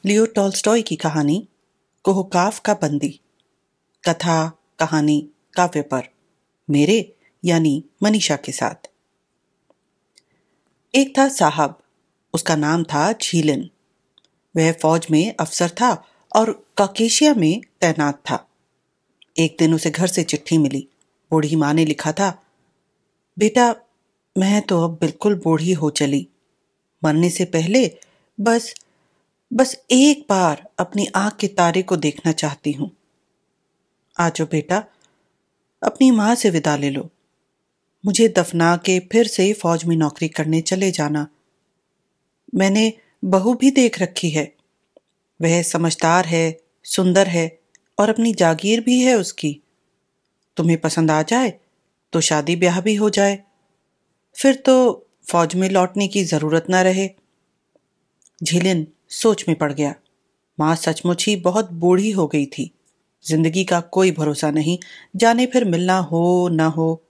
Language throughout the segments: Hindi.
लियो टॉल्स्टॉय की कहानी कोहकाफ का बंदी। कथा, कहानी, काव्य पर मेरे यानी मनीषा के साथ। एक था साहब, उसका नाम था झीलिन। वह फौज में अफसर था और काकेशिया में तैनात था। एक दिन उसे घर से चिट्ठी मिली। बूढ़ी माँ ने लिखा था, बेटा, मैं तो अब बिल्कुल बूढ़ी हो चली। मरने से पहले बस बस एक बार अपनी आंख के तारे को देखना चाहती हूं। आजो बेटा, अपनी मां से विदा ले लो। मुझे दफना के फिर से फौज में नौकरी करने चले जाना। मैंने बहू भी देख रखी है। वह समझदार है, सुंदर है और अपनी जागीर भी है उसकी। तुम्हें पसंद आ जाए तो शादी ब्याह भी हो जाए, फिर तो फौज में लौटने की जरूरत ना रहे। झीलिन सोच में पड़ गया। माँ सचमुच ही बहुत बूढ़ी हो गई थी। जिंदगी का कोई भरोसा नहीं, जाने फिर मिलना हो ना हो।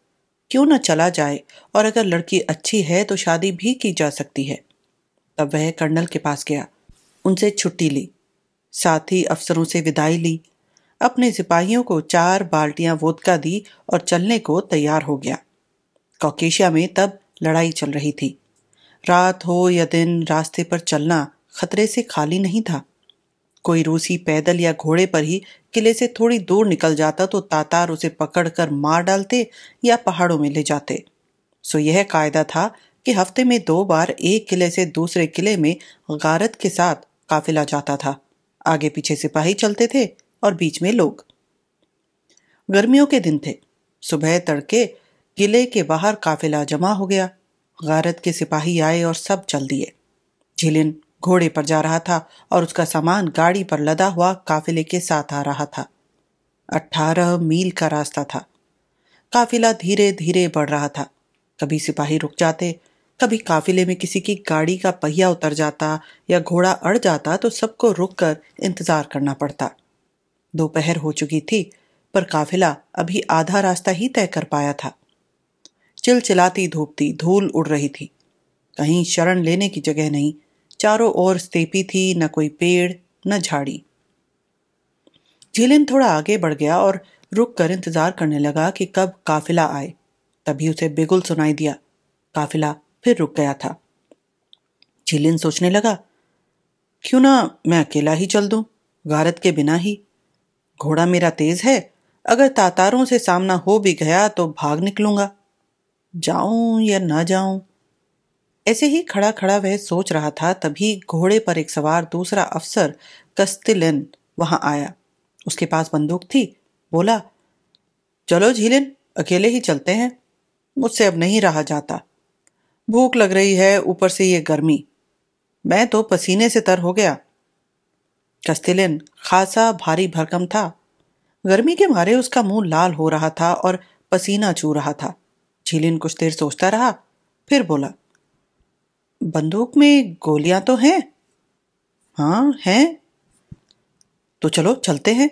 क्यों न चला जाए, और अगर लड़की अच्छी है तो शादी भी की जा सकती है। तब वह कर्नल के पास गया, उनसे छुट्टी ली, साथ ही अफसरों से विदाई ली। अपने सिपाहियों को 4 बाल्टियां वोदका दी और चलने को तैयार हो गया। कॉकेशिया में तब लड़ाई चल रही थी। रात हो या दिन, रास्ते पर चलना खतरे से खाली नहीं था। कोई रूसी पैदल या घोड़े पर ही किले से थोड़ी दूर निकल जाता तो तातार उसे पकड़कर मार डालते या पहाड़ों में ले जाते। सो यह कायदा था कि हफ्ते में 2 बार एक किले से दूसरे किले में गारत के साथ काफिला जाता था। आगे पीछे सिपाही चलते थे और बीच में लोग। गर्मियों के दिन थे। सुबह तड़के किले के बाहर काफिला जमा हो गया। गारत के सिपाही आए और सब चल दिए। झिलिन घोड़े पर जा रहा था और उसका सामान गाड़ी पर लदा हुआ काफिले के साथ आ रहा था। 18 मील का रास्ता था। काफिला धीरे धीरे बढ़ रहा था। कभी सिपाही रुक जाते, कभी काफिले में किसी की गाड़ी का पहिया उतर जाता या घोड़ा अड़ जाता तो सबको रुककर इंतजार करना पड़ता। दोपहर हो चुकी थी, पर काफिला अभी आधा रास्ता ही तय कर पाया था। चिलचिलाती धूप थी, धूल उड़ रही थी। कहीं शरण लेने की जगह नहीं। चारों ओर स्तेपी थी, न कोई पेड़ न झाड़ी। झीलिन थोड़ा आगे बढ़ गया और रुक कर इंतजार करने लगा कि कब काफिला आए। तभी उसे बिगुल सुनाई दिया। काफिला फिर रुक गया था। झीलिन सोचने लगा, क्यों ना मैं अकेला ही चल दूं, गारद के बिना ही। घोड़ा मेरा तेज है, अगर तातारों से सामना हो भी गया तो भाग निकलूंगा। जाऊं या ना जाऊं। ऐसे ही खड़ा खड़ा वह सोच रहा था, तभी घोड़े पर एक सवार दूसरा अफसर कस्तिलिन वहां आया। उसके पास बंदूक थी। बोला, चलो झीलिन, अकेले ही चलते हैं। मुझसे अब नहीं रहा जाता। भूख लग रही है, ऊपर से ये गर्मी। मैं तो पसीने से तर हो गया। कस्तिलिन खासा भारी भरकम था। गर्मी के मारे उसका मुंह लाल हो रहा था और पसीना चू रहा था। झीलिन कुछ देर सोचता रहा, फिर बोला, बंदूक में गोलियां तो हैं? हाँ हैं। तो चलो चलते हैं,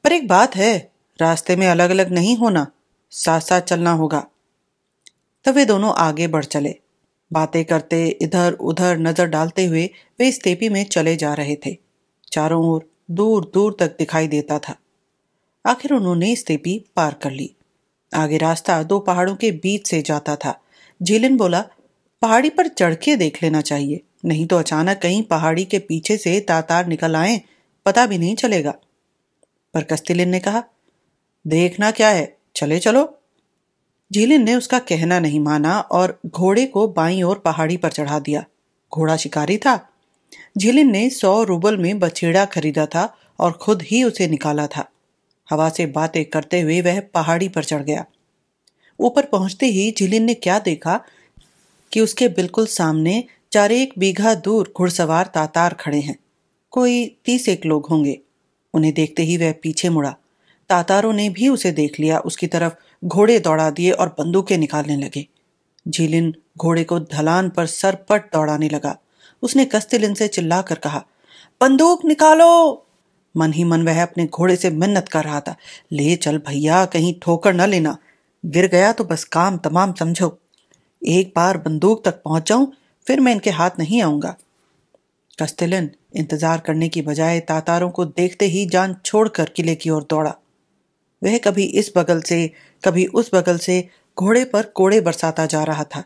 पर एक बात है, रास्ते में अलग अलग नहीं होना, साथ साथ चलना होगा। तब वे दोनों आगे बढ़ चले। बातें करते, इधर उधर नजर डालते हुए वे स्तेपी में चले जा रहे थे। चारों ओर दूर दूर तक दिखाई देता था। आखिर उन्होंने स्तेपी पार कर ली। आगे रास्ता 2 पहाड़ों के बीच से जाता था। झीलिन बोला, पहाड़ी पर चढ़ के देख लेना चाहिए, नहीं तो अचानक कहीं पहाड़ी के पीछे से तातार निकल आए, पता भी नहीं चलेगा। पर कस्तिलिन ने कहा, देखना क्या है, चले चलो। झीलिन ने उसका कहना नहीं माना और घोड़े को बाईं ओर पहाड़ी पर चढ़ा दिया। घोड़ा शिकारी था। झीलिन ने 100 रूबल में बछेड़ा खरीदा था और खुद ही उसे निकाला था। हवा से बातें करते हुए वह पहाड़ी पर चढ़ गया। ऊपर पहुंचते ही झीलिन ने क्या देखा कि उसके बिल्कुल सामने 4 बीघा दूर घुड़सवार तातार खड़े हैं। कोई 30 एक लोग होंगे। उन्हें देखते ही वह पीछे मुड़ा। तातारों ने भी उसे देख लिया। उसकी तरफ घोड़े दौड़ा दिए और बंदूकें निकालने लगे। झीलिन घोड़े को ढलान पर सरपट दौड़ाने लगा। उसने कस्तिलिन से चिल्लाकर कहा, बंदूक निकालो। मन ही मन वह अपने घोड़े से मिन्नत कर रहा था, ले चल भैया, कहीं ठोकर न लेना, गिर गया तो बस काम तमाम समझो। एक बार बंदूक तक पहुंच जाऊं, फिर मैं इनके हाथ नहीं आऊंगा। कस्तेलन इंतजार करने की बजाय तातारों को देखते ही जान छोड़कर किले की ओर दौड़ा। वह कभी इस बगल से कभी उस बगल से घोड़े पर कोड़े बरसाता जा रहा था।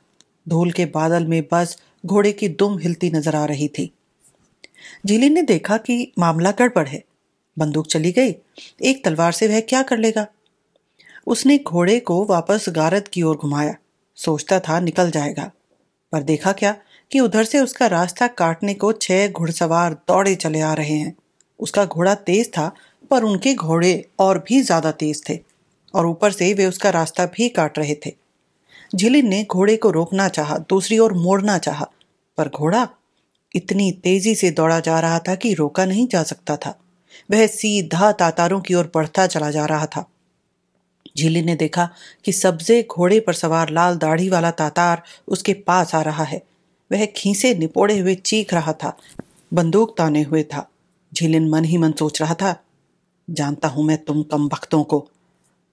धूल के बादल में बस घोड़े की दुम हिलती नजर आ रही थी। झिलिन ने देखा कि मामला गड़बड़ है। बंदूक चली गई, एक तलवार से वह क्या कर लेगा। उसने घोड़े को वापस गारद की ओर घुमाया। सोचता था निकल जाएगा, पर देखा क्या कि उधर से उसका रास्ता काटने को 6 घुड़सवार दौड़े चले आ रहे हैं। उसका घोड़ा तेज था, पर उनके घोड़े और भी ज्यादा तेज थे और ऊपर से वे उसका रास्ता भी काट रहे थे। झिलिन ने घोड़े को रोकना चाहा, दूसरी ओर मोड़ना चाहा, पर घोड़ा इतनी तेजी से दौड़ा जा रहा था कि रोका नहीं जा सकता था। वह सीधा तातारों की ओर बढ़ता चला जा रहा था। झिलिन ने देखा कि सब्जे घोड़े पर सवार लाल दाढ़ी वाला तातार उसके पास आ रहा है। वह खीसे निपोड़े हुए चीख रहा था, बंदूक ताने हुए था। झिलिन मन ही मन सोच रहा था, जानता हूं मैं तुम कमबख्तों को,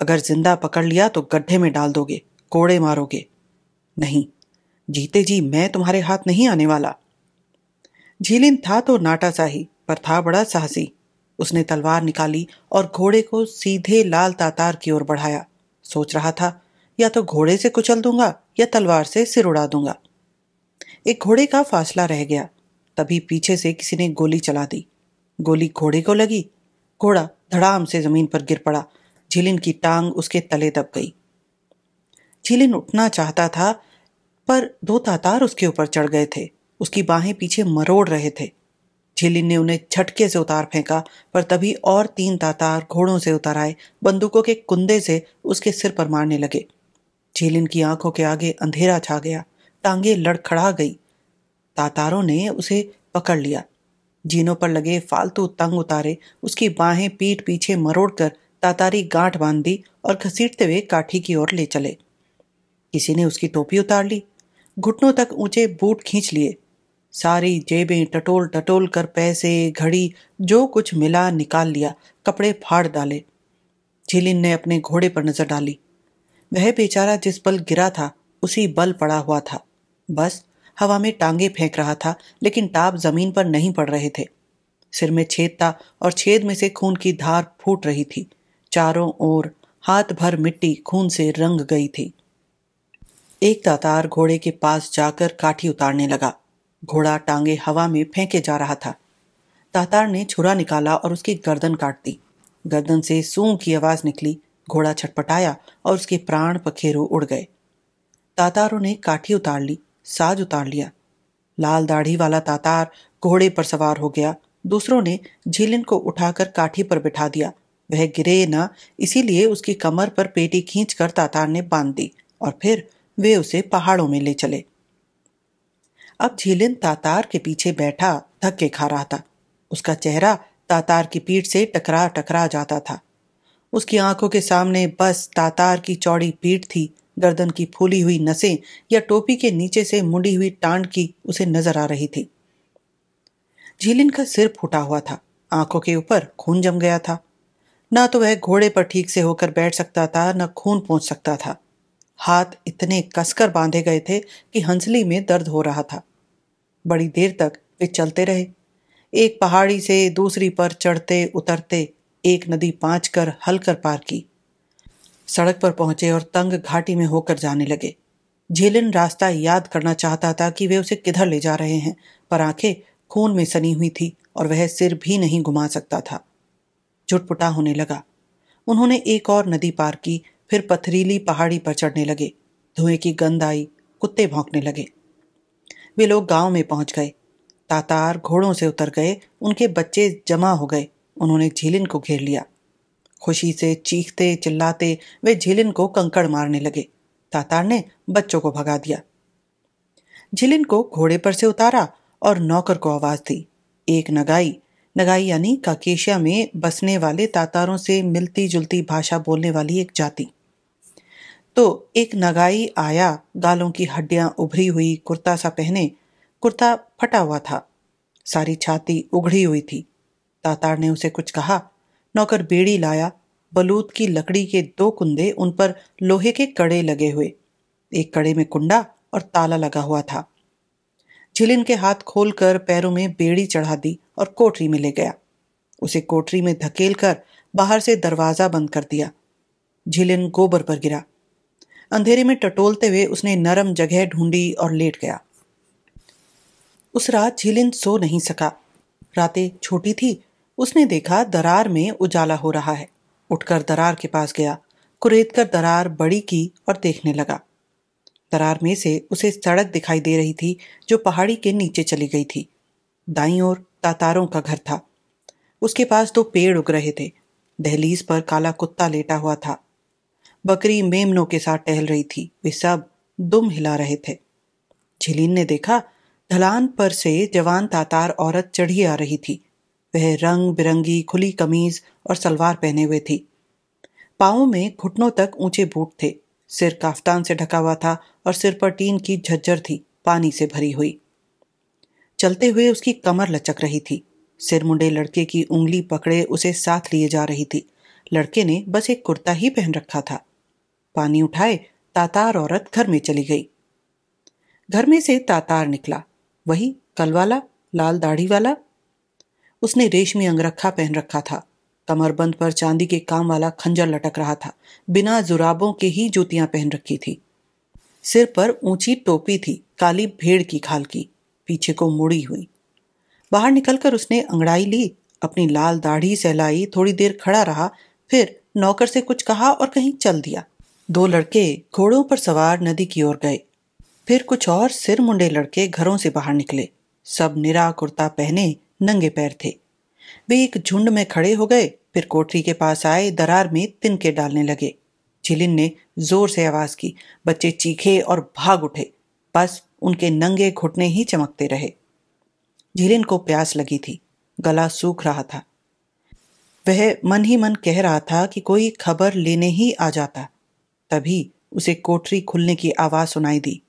अगर जिंदा पकड़ लिया तो गड्ढे में डाल दोगे, कोड़े मारोगे। नहीं, जीते जी मैं तुम्हारे हाथ नहीं आने वाला। झिलिन था तो नाटा सा ही, पर था बड़ा साहसी। उसने तलवार निकाली और घोड़े को सीधे लाल तातार की ओर बढ़ाया। सोच रहा था, या तो घोड़े से कुचल दूंगा या तलवार से सिर उड़ा दूंगा। एक घोड़े का फासला रह गया, तभी पीछे से किसी ने गोली चला दी। गोली घोड़े को लगी, घोड़ा धड़ाम से जमीन पर गिर पड़ा। झिलिन की टांग उसके तले दब गई। झिलिन उठना चाहता था, पर 2 तातार उसके ऊपर चढ़ गए थे। उसकी बाहें पीछे मरोड़ रहे थे। झिलिन ने उन्हें झटके से उतार फेंका, पर तभी और 3 तातार घोड़ों से उतर आए, बंदूकों के कुंदे से उसके सिर पर मारने लगे। झिलिन की आंखों के आगे अंधेरा छा गया, टांगे लड़खड़ा गई। तातारों ने उसे पकड़ लिया, जीनों पर लगे फालतू तंग उतारे, उसकी बाहें पीठ पीछे मरोड़कर तातारी गांठ बांध दी और घसीटते हुए काठी की ओर ले चले। किसी ने उसकी टोपी उतार ली, घुटनों तक ऊंचे बूट खींच लिए, सारी जेबें टटोल टटोल कर पैसे, घड़ी, जो कुछ मिला निकाल लिया, कपड़े फाड़ डाले। झिलिन ने अपने घोड़े पर नजर डाली। वह बेचारा जिस बल गिरा था उसी बल पड़ा हुआ था। बस हवा में टांगे फेंक रहा था, लेकिन टाप जमीन पर नहीं पड़ रहे थे। सिर में छेद था और छेद में से खून की धार फूट रही थी। चारों ओर हाथ भर मिट्टी खून से रंग गई थी। एक तातार घोड़े के पास जाकर काठी उतारने लगा। घोड़ा टांगे हवा में फेंके जा रहा था। तातार ने छुरा निकाला और उसकी गर्दन काट दी। गर्दन से सूं की आवाज निकली। घोड़ा छटपटाया और उसके प्राण पखेरु उड़ गए। तातारों ने काठी उतार ली, साज उतार लिया। लाल दाढ़ी वाला तातार घोड़े पर सवार हो गया। दूसरों ने झिलिन को उठाकर काठी पर बिठा दिया। वह गिरे न, इसीलिए उसकी कमर पर पेटी खींचकर तातार ने बांध दी और फिर वे उसे पहाड़ों में ले चले। अब झिलिन तातार के पीछे बैठा धक्के खा रहा था। उसका चेहरा तातार की पीठ से टकरा टकरा जाता था। उसकी आंखों के सामने बस तातार की चौड़ी पीठ थी। गर्दन की फूली हुई नसें या टोपी के नीचे से मुड़ी हुई टांड की उसे नजर आ रही थी। झिलिन का सिर फूटा हुआ था, आंखों के ऊपर खून जम गया था। ना तो वह घोड़े पर ठीक से होकर बैठ सकता था, न खून पहुंच सकता था। हाथ इतने कसकर बांधे गए थे कि हंसली में दर्द हो रहा था। बड़ी देर तक वे चलते रहे, एक पहाड़ी से दूसरी पर चढ़ते उतरते, एक नदी पाँच कर हल कर पार की। सड़क पर पहुंचे और तंग घाटी में होकर जाने लगे। झिलिन रास्ता याद करना चाहता था कि वे उसे किधर ले जा रहे हैं, पर आंखें खून में सनी हुई थी और वह सिर भी नहीं घुमा सकता था। झुटपुटा होने लगा। उन्होंने एक और नदी पार की, फिर पथरीली पहाड़ी पर चढ़ने लगे। धुएं की गंध आई, कुत्ते भौंकने लगे। वे लोग गांव में पहुंच गए। तातार घोड़ों से उतर गए, उनके बच्चे जमा हो गए। उन्होंने झिलिन को घेर लिया। खुशी से चीखते चिल्लाते वे झिलिन को कंकड़ मारने लगे। तातार ने बच्चों को भगा दिया। झिलिन को घोड़े पर से उतारा और नौकर को आवाज दी। एक नगाई, नगाई यानी काकेशिया में बसने वाले तातारों से मिलती जुलती भाषा बोलने वाली एक जाति। तो एक नगाई आया, गालों की हड्डियां उभरी हुई, कुर्ता सा पहने। कुर्ता फटा हुआ था, सारी छाती उघड़ी हुई थी। तातार ने उसे कुछ कहा। नौकर बेड़ी लाया, बलूत की लकड़ी के 2 कुंदे, उन पर लोहे के कड़े लगे हुए। एक कड़े में कुंडा और ताला लगा हुआ था। झिलिन के हाथ खोलकर पैरों में बेड़ी चढ़ा दी और कोठरी में ले गया। उसे कोठरी में धकेल कर बाहर से दरवाजा बंद कर दिया। झिलिन गोबर पर गिरा। अंधेरे में टटोलते हुए उसने नरम जगह ढूंढी और लेट गया। उस रात झिलिन सो नहीं सका। रातें छोटी थी। उसने देखा दरार में उजाला हो रहा है। उठकर दरार के पास गया, कुरेदकर दरार बड़ी की और देखने लगा। दरार में से उसे सड़क दिखाई दे रही थी जो पहाड़ी के नीचे चली गई थी। दाईं ओर तातारों का घर था। उसके पास 2 पेड़ उग रहे थे। दहलीज पर काला कुत्ता लेटा हुआ था। बकरी मेमनों के साथ टहल रही थी। वे सब दुम हिला रहे थे। झिलिन ने देखा ढलान पर से जवान तातार औरत चढ़ी आ रही थी। वह रंग बिरंगी खुली कमीज और सलवार पहने हुए थी। पांवों में घुटनों तक ऊंचे बूट थे। सिर काफ्तान से ढका हुआ था और सिर पर टीन की झज्जर थी, पानी से भरी हुई। चलते हुए उसकी कमर लचक रही थी। सिर मुंडे लड़के की उंगली पकड़े उसे साथ लिए जा रही थी। लड़के ने बस एक कुर्ता ही पहन रखा था। पानी उठाए तातार औरत घर में चली गई। घर में से तातार निकला, वही कल वाला, लाल दाढ़ी वाला। उसने रेशमी अंगरखा पहन रखा था। कमरबंद पर चांदी के काम वाला खंजर लटक रहा था। बिना जुराबों के ही जूतियां पहन रखी थी। सिर पर ऊंची टोपी थी, काली भेड़ की खाल की, पीछे को मुड़ी हुई। बाहर निकलकर उसने अंगड़ाई ली, अपनी लाल दाढ़ी सहलाई, थोड़ी देर खड़ा रहा, फिर नौकर से कुछ कहा और कहीं चल दिया। 2 लड़के घोड़ों पर सवार नदी की ओर गए। फिर कुछ और सिर मुंडे लड़के घरों से बाहर निकले। सब निरा कुर्ता पहने नंगे पैर थे। वे एक झुंड में खड़े हो गए, फिर कोठरी के पास आए, दरार में तिनके डालने लगे। झिलिन ने जोर से आवाज की। बच्चे चीखे और भाग उठे। बस उनके नंगे घुटने ही चमकते रहे। झिलिन को प्यास लगी थी, गला सूख रहा था। वह मन ही मन कह रहा था कि कोई खबर लेने ही आ जाता। तभी उसे कोठरी खुलने की आवाज सुनाई दी।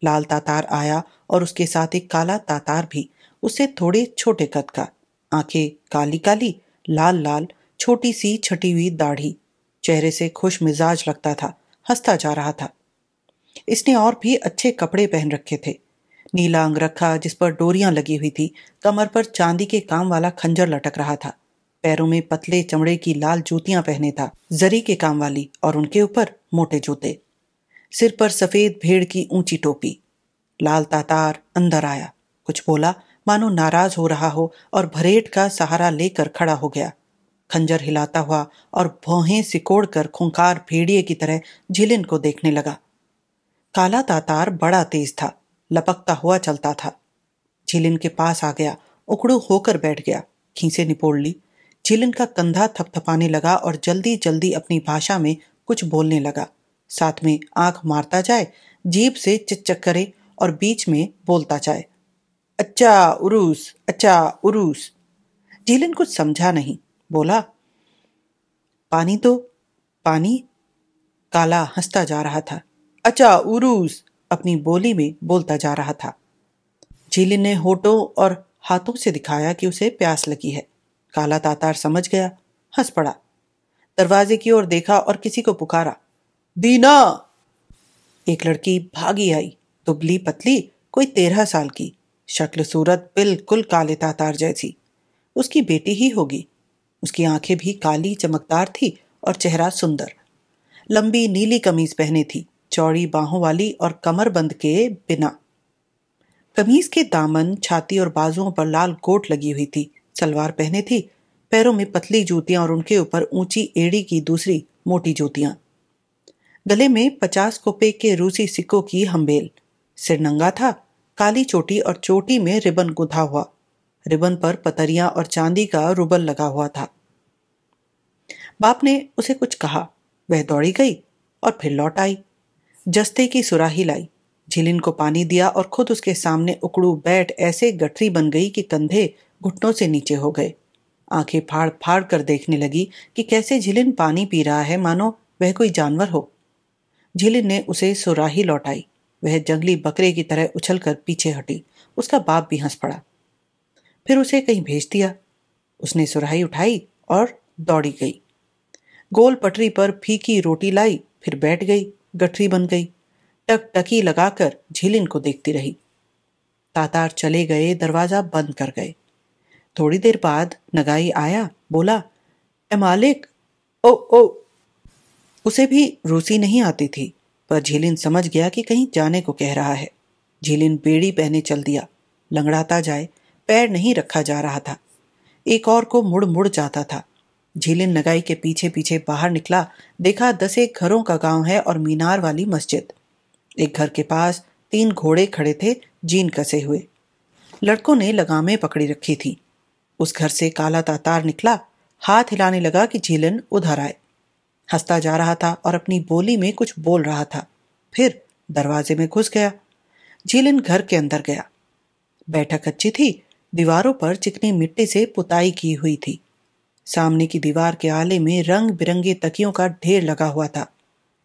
लाल तातार आया और उसके साथ एक काला तातार भी, उससे थोड़े छोटे कद का, आंखें काली काली, लाल लाल, छोटी सी छटी हुई दाढ़ी, चेहरे से खुश मिजाज लगता था, हंसता जा रहा था। इसने और भी अच्छे कपड़े पहन रखे थे। नीला अंगरखा जिस पर डोरियां लगी हुई थी, कमर पर चांदी के काम वाला खंजर लटक रहा था, पैरों में पतले चमड़े की लाल जूतियां पहने था, जरी के काम वाली, और उनके ऊपर मोटे जूते। सिर पर सफेद भेड़ की ऊंची टोपी। लाल तातार अंदर आया, कुछ बोला, मानो नाराज हो रहा हो, और भरेट का सहारा लेकर खड़ा हो गया, खंजर हिलाता हुआ और भौहें सिकोड़कर खूंखार भेड़िए की तरह झिलिन को देखने लगा। काला तातार बड़ा तेज था, लपकता हुआ चलता था। झिलिन के पास आ गया, उकड़ू होकर बैठ गया, खींचे निपोड़ ली। झिलिन का कंधा थपथपाने लगा और जल्दी जल्दी अपनी भाषा में कुछ बोलने लगा। साथ में आंख मारता जाए, जीभ से चिकचिक करे और बीच में बोलता जाए, अच्छा उरूस, अच्छा उरूस। झिलिन कुछ समझा नहीं, बोला, पानी तो, पानी। काला हंसता जा रहा था। अच्छा उरूस, अपनी बोली में बोलता जा रहा था। झिलिन ने होठों और हाथों से दिखाया कि उसे प्यास लगी है। काला तातार समझ गया, हंस पड़ा। दरवाजे की ओर देखा और किसी को पुकारा, दीना। एक लड़की भागी आई, दुबली पतली, कोई 13 साल की, शक्ल सूरत बिल्कुल काले तातार जैसी। उसकी बेटी ही होगी। उसकी आंखें भी काली चमकदार थी और चेहरा सुंदर। लंबी नीली कमीज पहने थी, चौड़ी बाहों वाली और कमरबंद के बिना। कमीज के दामन, छाती और बाजुओं पर लाल गोट लगी हुई थी। सलवार पहने थी, पैरों में पतली जूतियां और उनके ऊपर ऊंची एड़ी की दूसरी मोटी जूतियां। गले में 50 कोपे के रूसी सिक्कों की हम्बेल। सिर नंगा था, काली चोटी और चोटी में रिबन गुंथा हुआ। रिबन पर पतरियां और चांदी का रुबल लगा हुआ था। बाप ने उसे कुछ कहा, वह दौड़ी गई और फिर लौट आई। जस्ते की सुराही लाई, झिलिन को पानी दिया और खुद उसके सामने उकड़ू बैठ ऐसे गठरी बन गई कि कंधे घुटनों से नीचे हो गए। आंखें फाड़ फाड़ कर देखने लगी कि कैसे झिलिन पानी पी रहा है, मानो वह कोई जानवर हो। झिलिन ने उसे सुराही लौटाई। वह जंगली बकरे की तरह उछलकर पीछे हटी। उसका बाप भी हंस पड़ा। फिर उसे कहीं भेज दिया। उसने सुराही उठाई और दौड़ी गई। गोल पटरी पर फीकी रोटी लाई, फिर बैठ गई, गठरी बन गई। टकटकी लगाकर झिलिन को देखती रही। तातार चले गए, दरवाजा बंद कर गए। थोड़ी देर बाद नगाई आया, बोला, ए मालिक, ओ ओ। उसे भी रूसी नहीं आती थी, पर झीलिन समझ गया कि कहीं जाने को कह रहा है। झीलिन बेड़ी पहने चल दिया। लंगड़ाता जाए, पैर नहीं रखा जा रहा था, एक और को मुड़ मुड़ जाता था। झीलिन नगाई के पीछे पीछे बाहर निकला। देखा 10 घरों का गांव है और मीनार वाली मस्जिद। एक घर के पास 3 घोड़े खड़े थे, जीन कसे हुए। लड़कों ने लगामें पकड़ी रखी थी। उस घर से काला तातार निकला, हाथ हिलाने लगा कि झीलिन उधर आए। हंसता जा रहा था और अपनी बोली में कुछ बोल रहा था। फिर दरवाजे में घुस गया। झीलिन घर के अंदर गया। बैठक अच्छी थी, दीवारों पर चिकनी मिट्टी से पुताई की हुई थी। सामने की दीवार के आले में रंग बिरंगे तकियों का ढेर लगा हुआ था।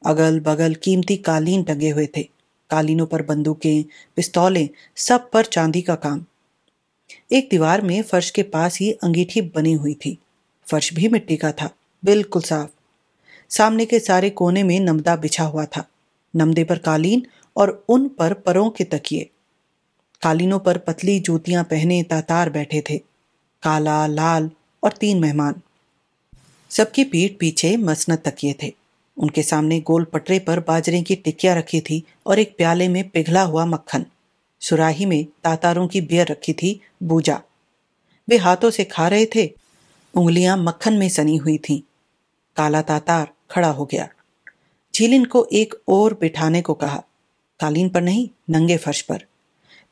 अगल बगल कीमती कालीन टंगे हुए थे। कालीनों पर बंदूकें, पिस्तौलें, सब पर चांदी का काम। एक दीवार में फर्श के पास ही अंगीठी बनी हुई थी। फर्श भी मिट्टी का था, बिल्कुल साफ। सामने के सारे कोने में नमदा बिछा हुआ था। नमदे पर कालीन और उन पर परों के तकिए। कालीनों पर पतली जूतियां पहने तातार बैठे थे, काला, लाल और 3 मेहमान। सबकी पीठ पीछे मसनद तकिए थे। उनके सामने गोल पटरे पर बाजरे की टिक्कियां रखी थी और एक प्याले में पिघला हुआ मक्खन। सुराही में तातारों की बियर रखी थी, बूजा। वे हाथों से खा रहे थे, उंगलियां मक्खन में सनी हुई थीं। काला तातार खड़ा हो गया। झीलिन को एक और बिठाने को कहा, कालीन पर नहीं, नंगे फर्श पर।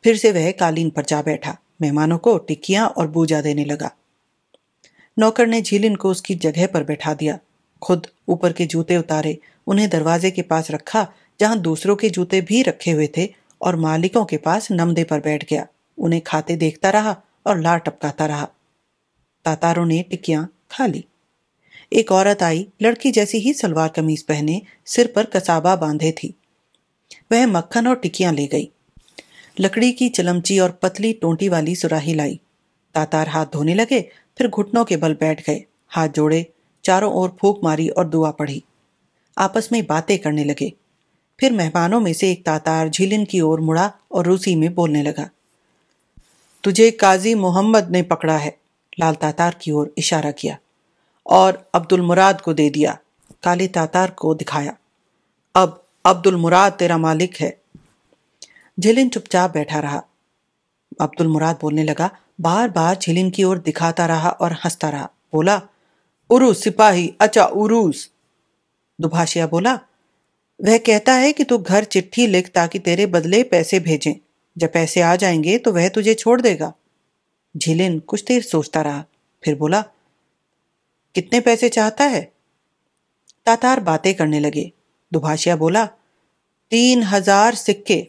फिर से वह कालीन पर जा बैठा, मेहमानों को टिक्कियां और बूजा देने लगा। नौकर ने झीलिन को उसकी जगह पर बैठा दिया। खुद ऊपर के जूते उतारे, उन्हें दरवाजे के पास रखा जहां दूसरों के जूते भी रखे हुए थे, और मालिकों के पास नमदे पर बैठ गया। उन्हें खाते देखता रहा और लार टपकाता रहा। तातारों ने टिक्कियां खा ली। एक औरत आई, लड़की जैसी ही सलवार कमीज पहने, सिर पर कसाबा बांधे थी। वह मक्खन और टिक्कियां ले गई। लकड़ी की चलमची और पतली टोंटी वाली सुराही लाई। तातार हाथ धोने लगे, फिर घुटनों के बल बैठ गए, हाथ जोड़े, चारों ओर फूंक मारी और दुआ पढ़ी। आपस में बातें करने लगे। फिर मेहमानों में से एक तातार झीलिन की ओर मुड़ा और रूसी में बोलने लगा, तुझे काजी मोहम्मद ने पकड़ा है। लाल तातार की ओर इशारा किया। और अब्दुल मुराद को दे दिया। काले तातार को दिखाया। अब अब्दुल मुराद तेरा मालिक है। झीलिन चुपचाप बैठा रहा। अब्दुल मुराद बोलने लगा, बार बार झीलिन की ओर दिखाता रहा और हंसता रहा। बोला, उरूस सिपाही, अच्छा उरूस। दुभाषिया बोला, वह कहता है कि तू घर चिट्ठी लिख ताकि तेरे बदले पैसे भेजें। जब पैसे आ जाएंगे तो वह तुझे छोड़ देगा। झीलिन कुछ देर सोचता रहा, फिर बोला, कितने पैसे चाहता है? तातार बातें करने लगे। दुभाषिया बोला, 3000 सिक्के।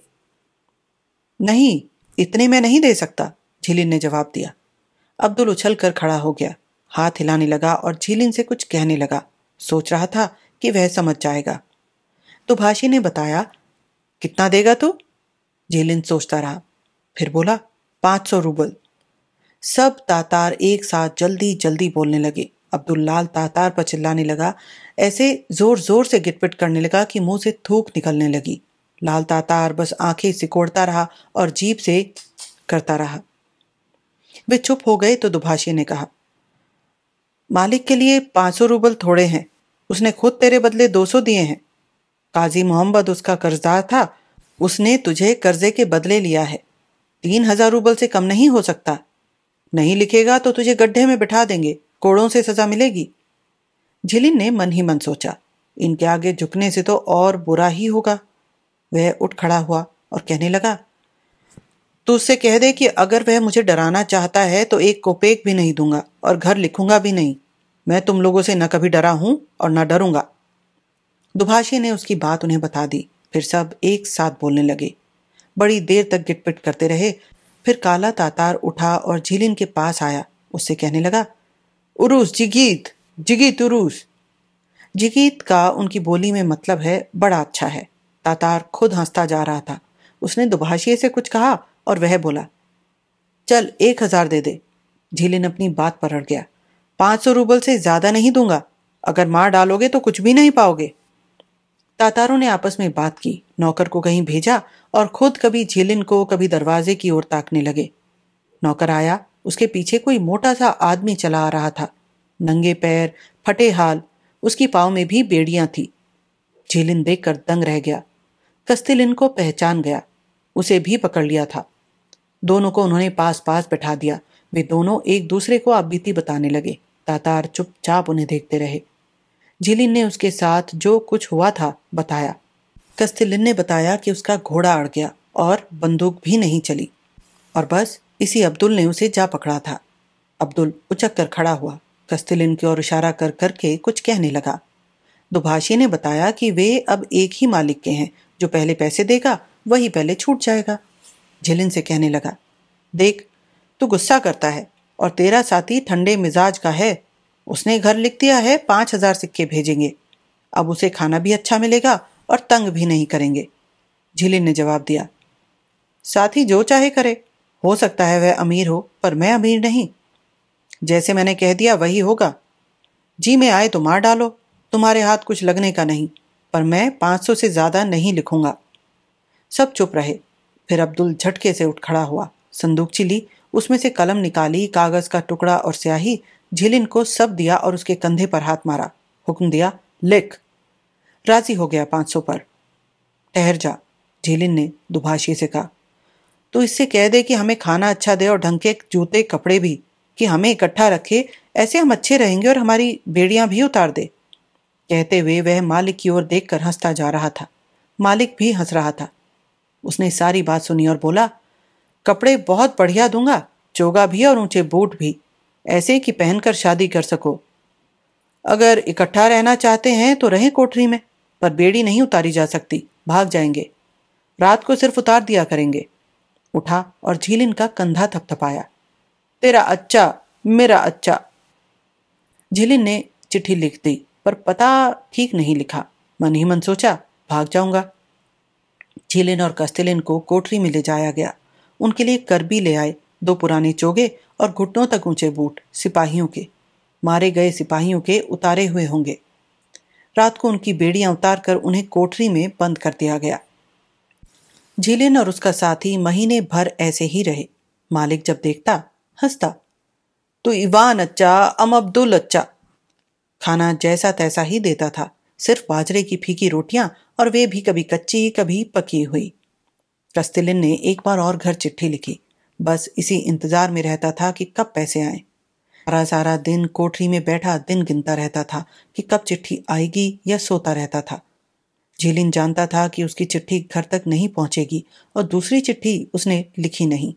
नहीं, इतने में नहीं दे सकता, झीलिन ने जवाब दिया। अब्दुल उछल कर खड़ा हो गया, हाथ हिलाने लगा और झीलिन से कुछ कहने लगा। सोच रहा था कि वह समझ जाएगा। दुभाषी ने बताया, कितना देगा तू? झीलिन सोचता रहा, फिर बोला, 500 रूबल। सब तातार एक साथ जल्दी जल्दी बोलने लगे। अब्दुल लाल तातार पर चिल्लाने लगा, ऐसे जोर जोर से गिटपिट करने लगा कि मुंह से थूक निकलने लगी। लाल तातार बस आंखें सिकोड़ता रहा और जीभ से करता रहा। वे चुप हो गए तो दुभाषी ने कहा, मालिक के लिए 500 रूबल थोड़े हैं, उसने खुद तेरे बदले 200 दिए हैं। काजी मोहम्मद उसका कर्जदार था, उसने तुझे कर्जे के बदले लिया है। 3000 रूबल से कम नहीं हो सकता। नहीं लिखेगा तो तुझे गड्ढे में बिठा देंगे, कोड़ों से सजा मिलेगी। झीलिन ने मन ही मन सोचा, इनके आगे झुकने से तो और बुरा ही होगा। वह उठ खड़ा हुआ और कहने लगा, तू उससे कह दे कि अगर वह मुझे डराना चाहता है तो 1 कोपेक भी नहीं दूंगा और घर लिखूंगा भी नहीं। मैं तुम लोगों से न कभी डरा हूं और न डरूंगा। दुभाषी ने उसकी बात उन्हें बता दी। फिर सब एक साथ बोलने लगे। बड़ी देर तक गिटपिट करते रहे। फिर काला तातार उठा और झीलिन के पास आया। उससे कहने लगा, उरूस जिगीत, जिगीत उरूस। जिगीत का उनकी बोली में मतलब है बड़ा अच्छा है। तातार खुद हंसता जा रहा था। उसने दुभाषी से कुछ कहा और वह बोला, चल 1000 दे दे। झीलिन अपनी बात पर अड़ गया, 500 रूबल से ज्यादा नहीं दूंगा। अगर मार डालोगे तो कुछ भी नहीं पाओगे। तातारों ने आपस में बात की, नौकर को कहीं भेजा और खुद कभी झीलिन को कभी दरवाजे की ओर ताकने लगे। नौकर आया, उसके पीछे कोई मोटा सा आदमी चला आ रहा था, नंगे पैर, फटे हाल, उसकी पाँव में भी बेड़ियां थी। झीलिन देखकर दंग रह गया। कस्तिलिन को पहचान गया, उसे भी पकड़ लिया था। दोनों को उन्होंने पास पास बैठा दिया। वे दोनों एक दूसरे को आप बीती बताने लगे। तातार चुपचाप उन्हें देखते रहे। झिलिन ने उसके साथ जो कुछ हुआ था बताया। कस्तिलिन ने बताया कि उसका घोड़ा अड़ गया और बंदूक भी नहीं चली, और बस इसी अब्दुल ने उसे जा पकड़ा था। अब्दुल उचक कर खड़ा हुआ, कस्तिलिन की ओर इशारा कर करके कुछ कहने लगा। दुभाषी ने बताया कि वे अब एक ही मालिक के हैं, जो पहले पैसे देगा वही पहले छूट जाएगा। झिलिन से कहने लगा, देख, तू गुस्सा करता है और तेरा साथी ठंडे मिजाज का है। उसने घर लिख दिया है 5,000 सिक्के भेजेंगे। अब उसे खाना भी अच्छा मिलेगा और तंग भी नहीं करेंगे। झिलिन ने जवाब दिया, साथी जो चाहे करे, हो सकता है वह अमीर हो, पर मैं अमीर नहीं। जैसे मैंने कह दिया वही होगा। जी में आए तो मार डालो, तुम्हारे हाथ कुछ लगने का नहीं, पर मैं 500 से ज्यादा नहीं लिखूंगा। सब चुप रहे। फिर अब्दुल झटके से उठ खड़ा हुआ, संदूकची ली, उसमें से कलम निकाली, कागज का टुकड़ा और स्याही। झिलिन को सब दिया और उसके कंधे पर हाथ मारा। हुक्म दिया, लिख। राजी हो गया 500 पर। ठहर जा, झिलिन ने दुभाषी से कहा। तो इससे कह दे कि हमें खाना अच्छा दे और ढंग के जूते कपड़े भी, कि हमें इकट्ठा रखे, ऐसे हम अच्छे रहेंगे और हमारी बेड़ियां भी उतार दे। कहते हुए वह मालिक की ओर देखकर हंसता जा रहा था। मालिक भी हंस रहा था। उसने सारी बात सुनी और बोला, कपड़े बहुत बढ़िया दूंगा, चोगा भी और ऊंचे बूट भी, ऐसे कि पहनकर शादी कर सको। अगर इकट्ठा रहना चाहते हैं तो रहें कोठरी में, पर बेड़ी नहीं उतारी जा सकती, भाग जाएंगे। रात को सिर्फ उतार दिया करेंगे। उठा और झिलिन का कंधा थपथपाया। तेरा अच्छा, मेरा अच्छा। झिलिन ने चिट्ठी लिख दी, पर पता ठीक नहीं लिखा। मन ही मन सोचा, भाग जाऊंगा। झिलिन और कस्तिलिन को कोठरी में ले जाया गया। उनके लिए करबी ले आए, 2 पुराने चोगे और घुटनों तक ऊंचे बूट, सिपाहियों के, मारे गए सिपाहियों के उतारे हुए होंगे। रात को उनकी बेड़ियां उतारकर उन्हें कोठरी में बंद कर दिया गया। झिलिन और उसका साथी महीने भर ऐसे ही रहे। मालिक जब देखता हंसता, तो इवान अच्छा, अब्दुल अच्छा। खाना जैसा तैसा ही देता था, सिर्फ बाजरे की फीकी रोटियां, और वे भी कभी कच्ची कभी पकी हुई। कस्तिलिन ने एक बार और घर चिट्ठी लिखी। बस इसी इंतजार में रहता था कि कब पैसे आए। सारा सारा दिन कोठरी में बैठा दिन गिनता रहता था कि कब चिट्ठी आएगी, या सोता रहता था। झिलिन जानता था कि उसकी चिट्ठी घर तक नहीं पहुंचेगी और दूसरी चिट्ठी उसने लिखी नहीं।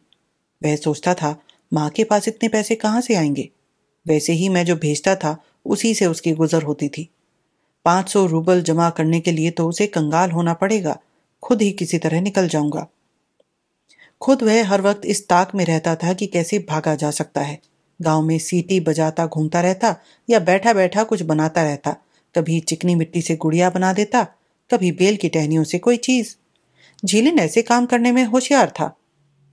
वह सोचता था, माँ के पास इतने पैसे कहाँ से आएंगे? वैसे ही मैं जो भेजता था उसी से उसकी गुजर होती थी। 500 रूबल जमा करने के लिए तो उसे कंगाल होना पड़ेगा। खुद ही किसी तरह निकल जाऊंगा। खुद वह हर वक्त इस ताक में रहता था कि कैसे भागा जा सकता है। गांव में सीटी बजाता घूमता रहता, या बैठा बैठा कुछ बनाता रहता। कभी चिकनी मिट्टी से गुड़िया बना देता, कभी बेल की टहनियों से कोई चीज। झिलिन ऐसे काम करने में होशियार था।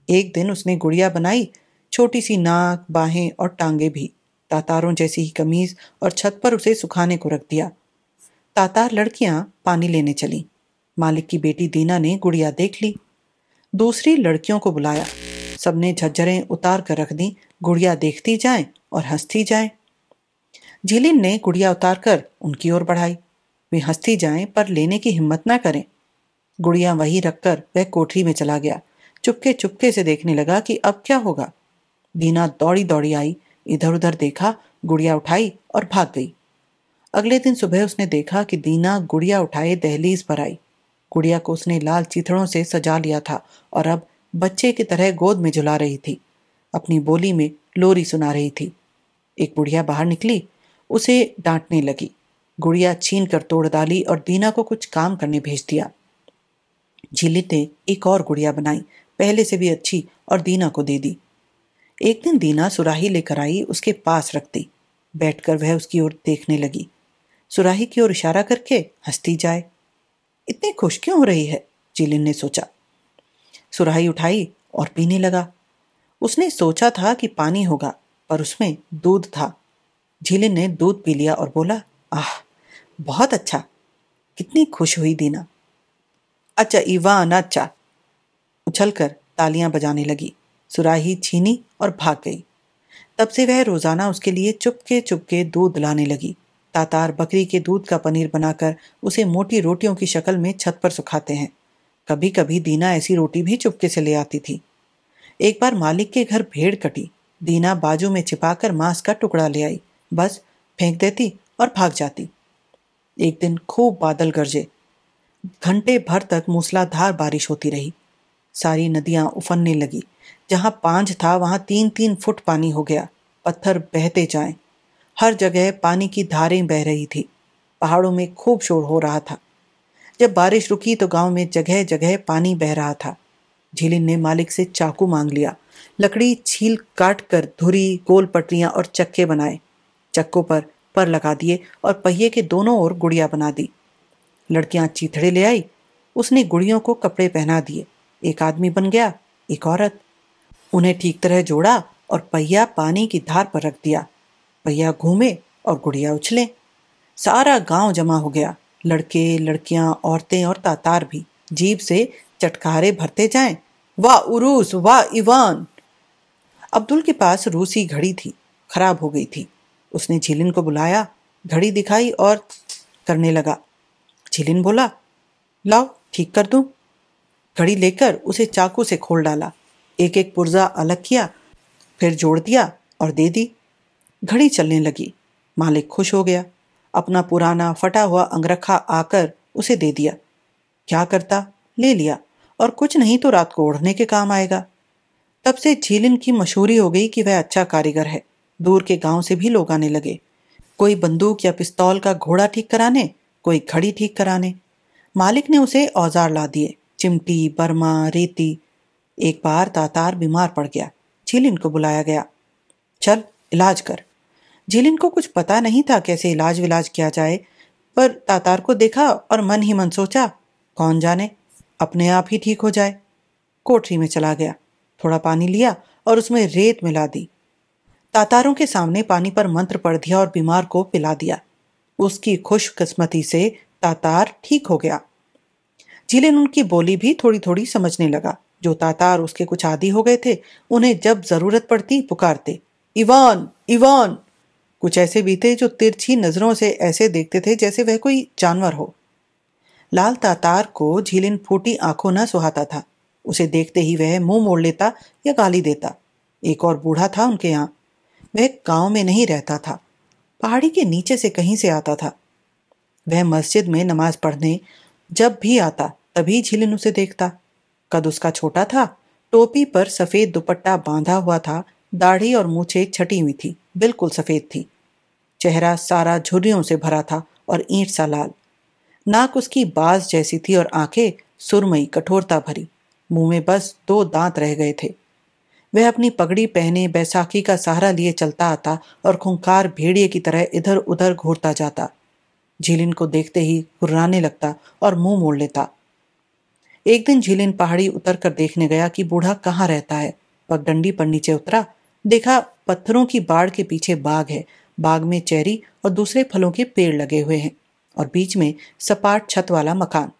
एक दिन उसने गुड़िया बनाई, छोटी सी नाक, बाहें और टांगे भी, तातारों जैसी ही कमीज, और छत पर उसे सुखाने को रख दिया। तातार लड़कियां पानी लेने चली। मालिक की बेटी दीना ने गुड़िया देख ली। दूसरी लड़कियों को बुलाया। सबने झज्जरें उतार कर रख दी, गुड़िया देखती जाएं और हंसती जाएं। झिलिन ने गुड़िया उतार कर उनकी ओर बढ़ाई। वे हंसती जाएं पर लेने की हिम्मत ना करें। गुड़िया वहीं रखकर वह कोठरी में चला गया। चुपके चुपके से देखने लगा कि अब क्या होगा। दीना दौड़ी दौड़ी आई, इधर उधर देखा, गुड़िया उठाई और भाग गई। अगले दिन सुबह उसने देखा कि दीना गुड़िया उठाए दहलीज पर आई। गुड़िया को उसने लाल चिथड़ों से सजा लिया था और अब बच्चे की तरह गोद में झुला रही थी। अपनी बोली में लोरी सुना रही थी। एक बुढ़िया बाहर निकली, उसे डांटने लगी। गुड़िया छीन कर तोड़ डाली और दीना को कुछ काम करने भेज दिया। झिलिन ने एक और गुड़िया बनाई, पहले से भी अच्छी, और दीना को दे दी। एक दिन दीना सुराही लेकर आई, उसके पास रख दी। बैठकर वह उसकी ओर देखने लगी। सुराही की ओर इशारा करके हंसती जाए। इतनी खुश क्यों हो रही है? झिलिन ने सोचा। सुराही उठाई और पीने लगा। उसने सोचा था कि पानी होगा, पर उसमें दूध था। झिलिन ने दूध पी लिया और बोला, आह, बहुत अच्छा। कितनी खुश हुई दीना। अच्छा इवान अच्छा, उछलकर तालियां बजाने लगी, सुराही छीनी और भाग गई। तब से वह रोजाना उसके लिए चुपके चुपके दूध लाने लगी। तातार बकरी के दूध का पनीर बनाकर उसे मोटी रोटियों की शक्ल में छत पर सुखाते हैं। कभी कभी दीना ऐसी रोटी भी चुपके से ले आती थी। एक बार मालिक के घर भेड़ कटी। दीना बाजू में छिपाकर मांस का टुकड़ा ले आई, बस फेंक देती और भाग जाती। एक दिन खूब बादल गरजे। घंटे भर तक मूसलाधार बारिश होती रही। सारी नदियां उफनने लगी। जहां पांझ था वहां 3-3 फुट पानी हो गया। पत्थर बहते जाएं। हर जगह पानी की धारें बह रही थी। पहाड़ों में खूब शोर हो रहा था। जब बारिश रुकी तो गांव में जगह जगह पानी बह रहा था। झिलिन ने मालिक से चाकू मांग लिया। लकड़ी छील काट कर धुरी, गोल पटरियां और चक्के बनाए। चक्कों पर लगा दिए और पहिए के दोनों ओर गुड़िया बना दी। लड़कियां चीथड़े ले आई। उसने गुड़ियों को कपड़े पहना दिए। एक आदमी बन गया, एक औरत। उन्हें ठीक तरह जोड़ा और पहिया पानी की धार पर रख दिया। पहिया घूमे और गुड़िया उछले। सारा गांव जमा हो गया। लड़के, लड़कियां, औरतें और तातार भी जीभ से चटकारे भरते जाएं। वाह उरूस, वाह इवान। अब्दुल के पास रूसी घड़ी थी, खराब हो गई थी। उसने झिलिन को बुलाया, घड़ी दिखाई और करने लगा। झिलिन बोला, लाओ ठीक कर दूं। घड़ी लेकर उसे चाकू से खोल डाला। एक एक पुर्जा अलग किया, फिर जोड़ दिया और दे दी। घड़ी चलने लगी। मालिक खुश हो गया। अपना पुराना फटा हुआ अंगरखा आकर उसे दे दिया। क्या करता, ले लिया, और कुछ नहीं तो रात को ओढ़ने के काम आएगा। तब से झीलिन की मशहूरी हो गई कि वह अच्छा कारीगर है। दूर के गांव से भी लोग आने लगे। कोई बंदूक या पिस्तौल का घोड़ा ठीक कराने, कोई घड़ी ठीक कराने। मालिक ने उसे औजार ला दिए, चिमटी, बर्मा, रेती। एक बार तातार बीमार पड़ गया। झीलिन को बुलाया गया। चल इलाज कर। झीलिन को कुछ पता नहीं था कैसे इलाज विलाज किया जाए, पर तातार को देखा और मन ही मन सोचा, कौन जाने अपने आप ही ठीक हो जाए। कोठरी में चला गया। थोड़ा पानी लिया और उसमें रेत मिला दी। तातारों के सामने पानी पर मंत्र पढ़ दिया और बीमार को पिला दिया। उसकी खुशकिस्मती से तातार ठीक हो गया। झीलिन उनकी बोली भी थोड़ी थोड़ी समझने लगा। जो तातार उसके कुछ आदी हो गए थे, उन्हें जब जरूरत पड़ती पुकारते, इवान इवान। कुछ ऐसे भी थे जो तिरछी नजरों से ऐसे देखते थे जैसे वह कोई जानवर हो। लाल तातार को झीलिन फूटी आंखों न सुहाता था। उसे देखते ही वह मुंह मोड़ लेता या गाली देता। एक और बूढ़ा था उनके यहाँ। वह गांव में नहीं रहता था, पहाड़ी के नीचे से कहीं से आता था। वह मस्जिद में नमाज पढ़ने जब भी आता तभी झिलिन उसे देखता। कद उसका छोटा था। टोपी पर सफेद दुपट्टा बांधा हुआ था। दाढ़ी और मूछें छटी हुई थी, बिल्कुल सफेद थी। चेहरा सारा झुर्रियों से भरा था और ईंट सा लाल। नाक उसकी बाज जैसी थी और आंखें सुरमई, कठोरता भरी। मुंह में बस 2 दांत रह गए थे। वह अपनी पगड़ी पहने बैसाखी का सहारा लिए चलता आता और खूंखार भेड़िए की तरह इधर उधर घूरता जाता। झीलिन को देखते ही गुर्राने लगता और मुंह मोड़ लेता। एक दिन झीलिन पहाड़ी उतर कर देखने गया कि बूढ़ा कहाँ रहता है। पगडंडी पर नीचे उतरा, देखा पत्थरों की बाड़ के पीछे बाग है। बाग में चेरी और दूसरे फलों के पेड़ लगे हुए हैं और बीच में सपाट छत वाला मकान।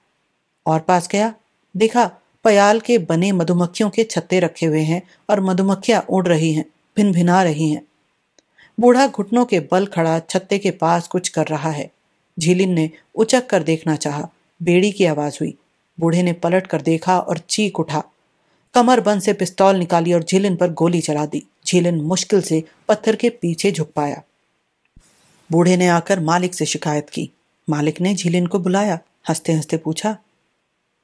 और पास गया, देखा पयाल के बने मधुमक्खियों के छत्ते रखे हुए हैं और मधुमक्खियां उड़ रही हैं, भिन भिना रही हैं। बूढ़ा घुटनों के बल खड़ा छत्ते के पास कुछ कर रहा है। झीलिन ने उचक कर देखना चाहा। बेड़ी की आवाज हुई। बूढ़े ने पलट कर देखा और चीख उठा। कमरबंद से पिस्तौल निकाली और झीलिन पर गोली चला दी। झीलिन मुश्किल से पत्थर के पीछे झुक पाया। बूढ़े ने आकर मालिक से शिकायत की। मालिक ने झीलिन को बुलाया, हंसते हंसते पूछा,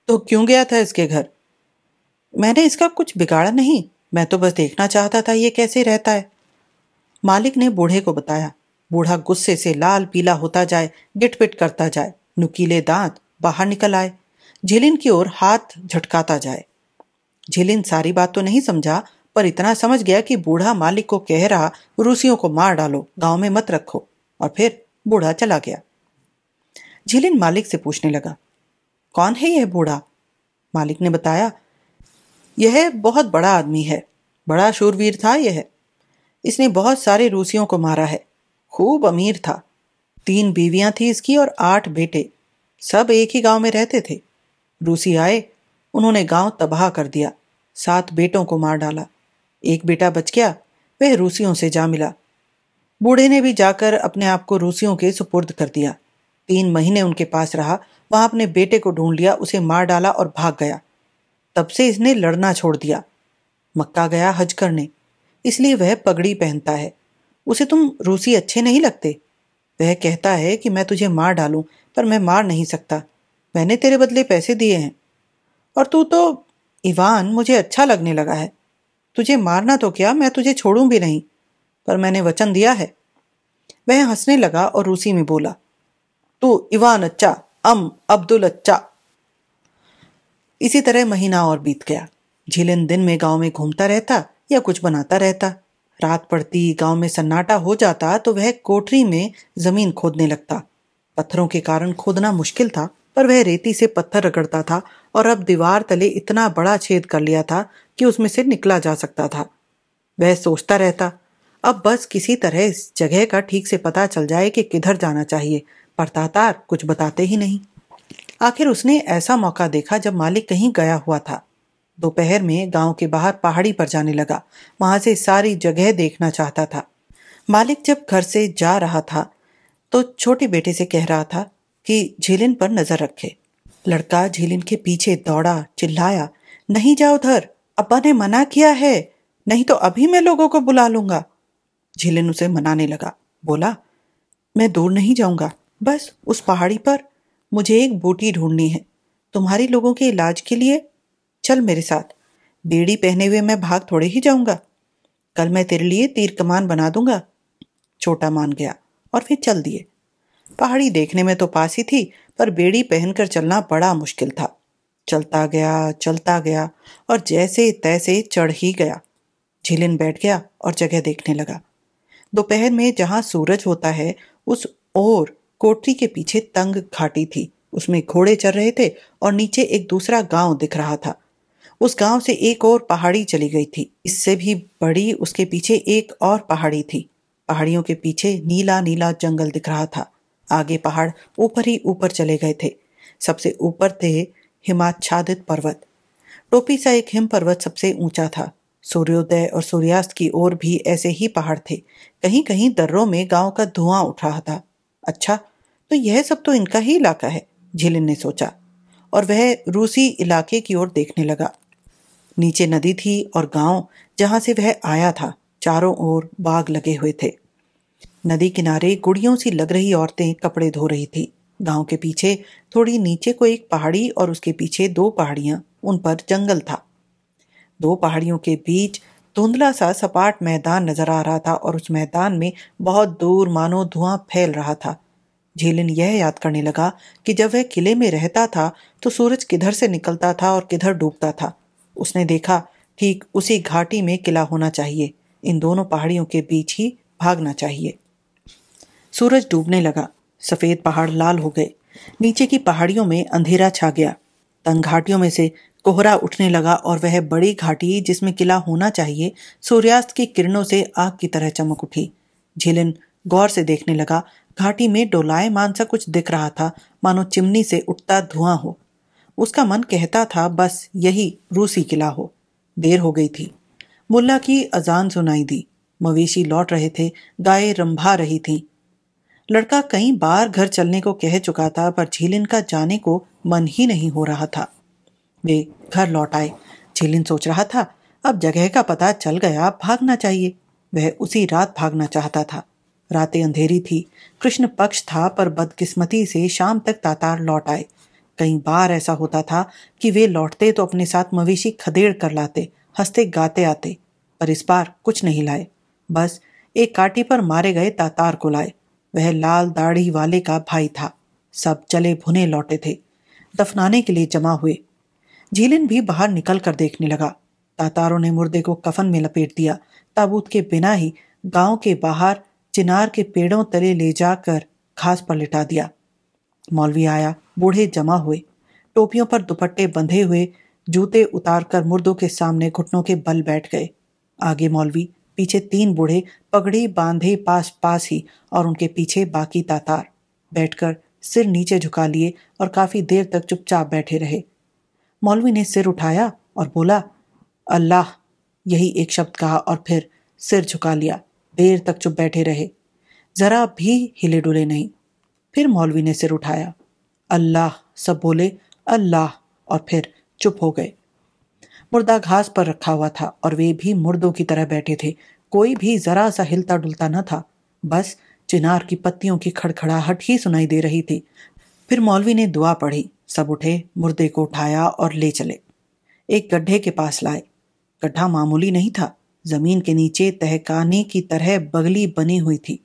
तो क्यों गया था इसके घर? मैंने इसका कुछ बिगाड़ा नहीं, मैं तो बस देखना चाहता था ये कैसे रहता है। मालिक ने बूढ़े को बताया। बूढ़ा गुस्से से लाल पीला होता जाए, गिटपिट करता जाए, नुकीले दांत बाहर निकल आए, झिलिन की ओर हाथ झटकाता जाए। झिलिन सारी बात तो नहीं समझा, पर इतना समझ गया कि बूढ़ा मालिक को कह रहा, रूसियों को मार डालो, गांव में मत रखो, और फिर बूढ़ा चला गया। झिलिन मालिक से पूछने लगा, कौन है यह बूढ़ा? मालिक ने बताया, यह बहुत बड़ा आदमी है, बड़ा शूरवीर था यह। इसने बहुत सारे रूसियों को मारा है। खूब अमीर था। 3 बीवियां थी इसकी और 8 बेटे। सब एक ही गांव में रहते थे। रूसी आए, उन्होंने गांव तबाह कर दिया। 7 बेटों को मार डाला। एक बेटा बच गया, वह रूसियों से जा मिला। बूढ़े ने भी जाकर अपने आप को रूसियों के सुपुर्द कर दिया। 3 महीने उनके पास रहा, वहां अपने बेटे को ढूंढ लिया, उसे मार डाला और भाग गया। तब से इसने लड़ना छोड़ दिया। मक्का गया हज करने, इसलिए वह पगड़ी पहनता है। उसे तुम रूसी अच्छे नहीं लगते। वह कहता है कि मैं तुझे मार डालूं, पर मैं मार नहीं सकता। मैंने तेरे बदले पैसे दिए हैं। और तू तो इवान मुझे अच्छा लगने लगा है। तुझे मारना तो क्या, मैं तुझे छोड़ूं भी नहीं, पर मैंने वचन दिया है। वह हंसने लगा और रूसी में बोला, तू इवान अच्छा, अब्दुल अच्छा। इसी तरह महीना और बीत गया। झिलिन दिन में गांव में घूमता रहता या कुछ बनाता रहता। रात पड़ती, गांव में सन्नाटा हो जाता तो वह कोठरी में जमीन खोदने लगता। पत्थरों के कारण खोदना मुश्किल था, पर वह रेती से पत्थर रगड़ता था और अब दीवार तले इतना बड़ा छेद कर लिया था कि उसमें से निकला जा सकता था। वह सोचता रहता, अब बस किसी तरह इस जगह का ठीक से पता चल जाए कि किधर जाना चाहिए, पर तातार कुछ बताते ही नहीं। आखिर उसने ऐसा मौका देखा जब मालिक कहीं गया हुआ था। दोपहर में गांव के बाहर पहाड़ी पर जाने लगा। वहां से सारी जगह देखना चाहता था। मालिक जब घर से जा रहा था तो छोटे बेटे से कह रहा था कि झीलिन पर नजर रखे। लड़का झीलिन के पीछे दौड़ा, चिल्लाया, नहीं जाओ उधर, अब्बा ने मना किया है, नहीं तो अभी मैं लोगों को बुला लूंगा। झीलिन उसे मनाने लगा, बोला, मैं दूर नहीं जाऊंगा, बस उस पहाड़ी पर मुझे एक बूटी ढूंढनी है, तुम्हारी लोगों के इलाज के लिए। चल मेरे साथ, बेड़ी पहने हुए मैं भाग थोड़े ही जाऊंगा। कल मैं तेरे लिए तीर कमान बना दूंगा। छोटा मान गया और फिर चल दिए। पहाड़ी देखने में तो पास ही थी, पर बेड़ी पहनकर चलना बड़ा मुश्किल था। चलता गया और जैसे तैसे चढ़ ही गया। झिलिन बैठ गया और जगह देखने लगा। दोपहर में जहां सूरज होता है उस ओर कोठरी के पीछे तंग घाटी थी। उसमें घोड़े चल रहे थे और नीचे एक दूसरा गांव दिख रहा था। उस गांव से एक और पहाड़ी चली गई थी, इससे भी बड़ी उसके पीछे एक और पहाड़ी थी। पहाड़ियों के पीछे नीला नीला जंगल दिख रहा था। आगे पहाड़ ऊपर ही ऊपर चले गए थे। सबसे ऊपर थे हिमाच्छादित पर्वत। टोपी सा एक हिम पर्वत सबसे ऊंचा था। सूर्योदय और सूर्यास्त की ओर भी ऐसे ही पहाड़ थे। कहीं कहीं दर्रों में गांव का धुआं उठ रहा था। अच्छा, तो यह सब तो इनका ही इलाका है, झिलिन ने सोचा, और वह रूसी इलाके की ओर देखने लगा। नीचे नदी थी और गांव जहां से वह आया था चारों ओर बाग लगे हुए थे। नदी किनारे गुड़ियों सी लग रही औरतें कपड़े धो रही थी। गांव के पीछे थोड़ी नीचे को एक पहाड़ी और उसके पीछे 2 पहाड़ियां, उन पर जंगल था। 2 पहाड़ियों के बीच धुंधला सा सपाट मैदान नजर आ रहा था और उस मैदान में बहुत दूर मानो धुआं फैल रहा था। झिलिन यह याद करने लगा कि जब वह किले में रहता था तो सूरज किधर से निकलता था और किधर डूबता था। उसने देखा ठीक उसी घाटी में किला होना चाहिए। इन दोनों पहाड़ियों के बीच ही भागना चाहिए। सूरज डूबने लगा। सफेद पहाड़ लाल हो गए। नीचे की पहाड़ियों में अंधेरा छा गया। तंग घाटियों में से कोहरा उठने लगा और वह बड़ी घाटी जिसमें किला होना चाहिए सूर्यास्त की किरणों से आग की तरह चमक उठी। झिलिन गौर से देखने लगा। घाटी में डोलायमान सा कुछ दिख रहा था, मानो चिमनी से उठता धुआं हो। उसका मन कहता था बस यही रूसी किला हो। देर हो गई थी। मुल्ला की अजान सुनाई दी। मवेशी लौट रहे थे, गायें रंभा रही थीं। लड़का कई बार घर चलने को कह चुका था, पर झिलिन का जाने को मन ही नहीं हो रहा था। वे घर लौट आए। झिलिन सोच रहा था, अब जगह का पता चल गया, भागना चाहिए। वह उसी रात भागना चाहता था। रातें अंधेरी थी, कृष्ण पक्ष था, पर बदकिस्मती से शाम तक तातार लौट आए। कई बार ऐसा होता था कि वे लौटते तो अपने साथ मवेशी खदेड़ कर लाते, हंसते गाते आते, पर इस बार कुछ नहीं लाए। बस एक काटी पर मारे गए तातार को लाए। वह लाल दाढ़ी वाले का भाई था। सब जले भुने लौटे थे, दफनाने के लिए जमा हुए। झिलिन भी बाहर निकल कर देखने लगा। तातारों ने मुर्दे को कफन में लपेट दिया। ताबूत के बिना ही गांव के बाहर चिनार के पेड़ों तले ले जाकर घास पर लिटा दिया। मौलवी आया। बूढ़े जमा हुए, टोपियों पर दुपट्टे बंधे हुए, जूते उतारकर मुर्दों के सामने घुटनों के बल बैठ गए। आगे मौलवी, पीछे 3 बूढ़े पगड़ी बांधे पास पास ही, और उनके पीछे बाकी तातार बैठकर सिर नीचे झुका लिए और काफी देर तक चुपचाप बैठे रहे। मौलवी ने सिर उठाया और बोला, अल्लाह। यही एक शब्द कहा और फिर सिर झुका लिया। देर तक चुप बैठे रहे, जरा भी हिले डुले नहीं। फिर मौलवी ने सिर उठाया, अल्लाह। सब बोले अल्लाह और फिर चुप हो गए। मुर्दा घास पर रखा हुआ था और वे भी मुर्दों की तरह बैठे थे। कोई भी जरा सा हिलता डुलता न था। बस चिनार की पत्तियों की खड़खड़ाहट ही सुनाई दे रही थी। फिर मौलवी ने दुआ पढ़ी। सब उठे, मुर्दे को उठाया और ले चले। एक गड्ढे के पास लाए। गड्ढा मामूली नहीं था। जमीन के नीचे तहखाने की तरह बगली बनी हुई थी।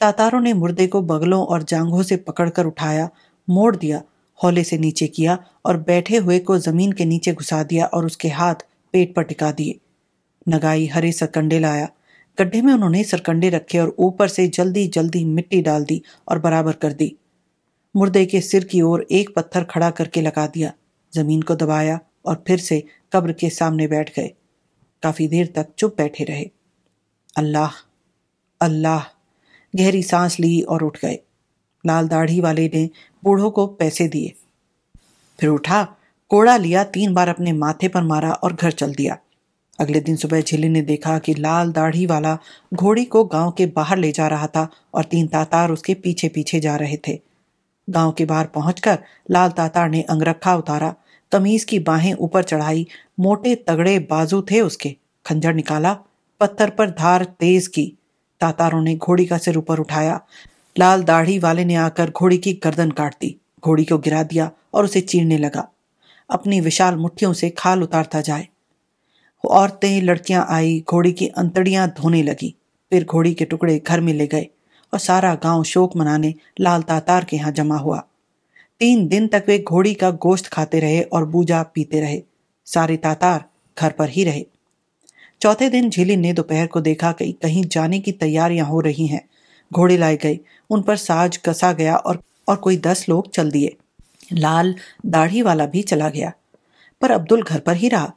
तातारों ने मुर्दे को बगलों और जांघों से पकड़कर उठाया, मोड़ दिया, हौले से नीचे किया और बैठे हुए को जमीन के नीचे घुसा दिया और उसके हाथ पेट पर टिका दिए। नगाई हरे सरकंडे लाया। गड्ढे में उन्होंने सरकंडे रखे और ऊपर से जल्दी जल्दी मिट्टी डाल दी और बराबर कर दी। मुर्दे के सिर की ओर एक पत्थर खड़ा करके लगा दिया, जमीन को दबाया और फिर से कब्र के सामने बैठ गए। काफी देर तक चुप बैठे रहे। अल्लाह अल्लाह। गहरी सांस ली और उठ गए। लाल दाढ़ी वाले ने बूढ़ों को पैसे दिए, फिर उठा, कोड़ा लिया, 3 बार अपने माथे पर मारा और घर चल दिया। अगले दिन सुबह झिल्ली ने देखा कि लाल दाढ़ी वाला घोड़ी को गांव के बाहर ले जा रहा था और 3 तातार उसके पीछे पीछे जा रहे थे। गांव के बाहर पहुंचकर लाल तातार ने अंगरखा उतारा, कमीज की बाहें ऊपर चढ़ाई, मोटे तगड़े बाजू थे उसके। खंजर निकाला, पत्थर पर धार तेज की। तातारों ने घोड़ी का सिर ऊपर उठाया। लाल दाढ़ी वाले ने आकर घोड़ी की गर्दन काट दी, घोड़ी को गिरा दिया और उसे चीरने लगा। अपनी विशाल मुट्ठियों से खाल उतारता जाए। औरतें लड़कियां आई, घोड़ी की अंतड़ियां धोने लगी। फिर घोड़ी के टुकड़े घर में ले गए और सारा गांव शोक मनाने लाल तातार के यहाँ जमा हुआ। 3 दिन तक वे घोड़ी का गोश्त खाते रहे और बूजा पीते रहे। सारे तातार घर पर ही रहे। चौथे दिन झिली ने दोपहर को देखा कि कहीं जाने की तैयारियां हो रही हैं। घोड़े लाए गए, उन पर साज कसा गया और कोई 10 लोग चल दिए। लाल दाढ़ी वाला भी चला गया, पर अब्दुल घर पर ही रहा।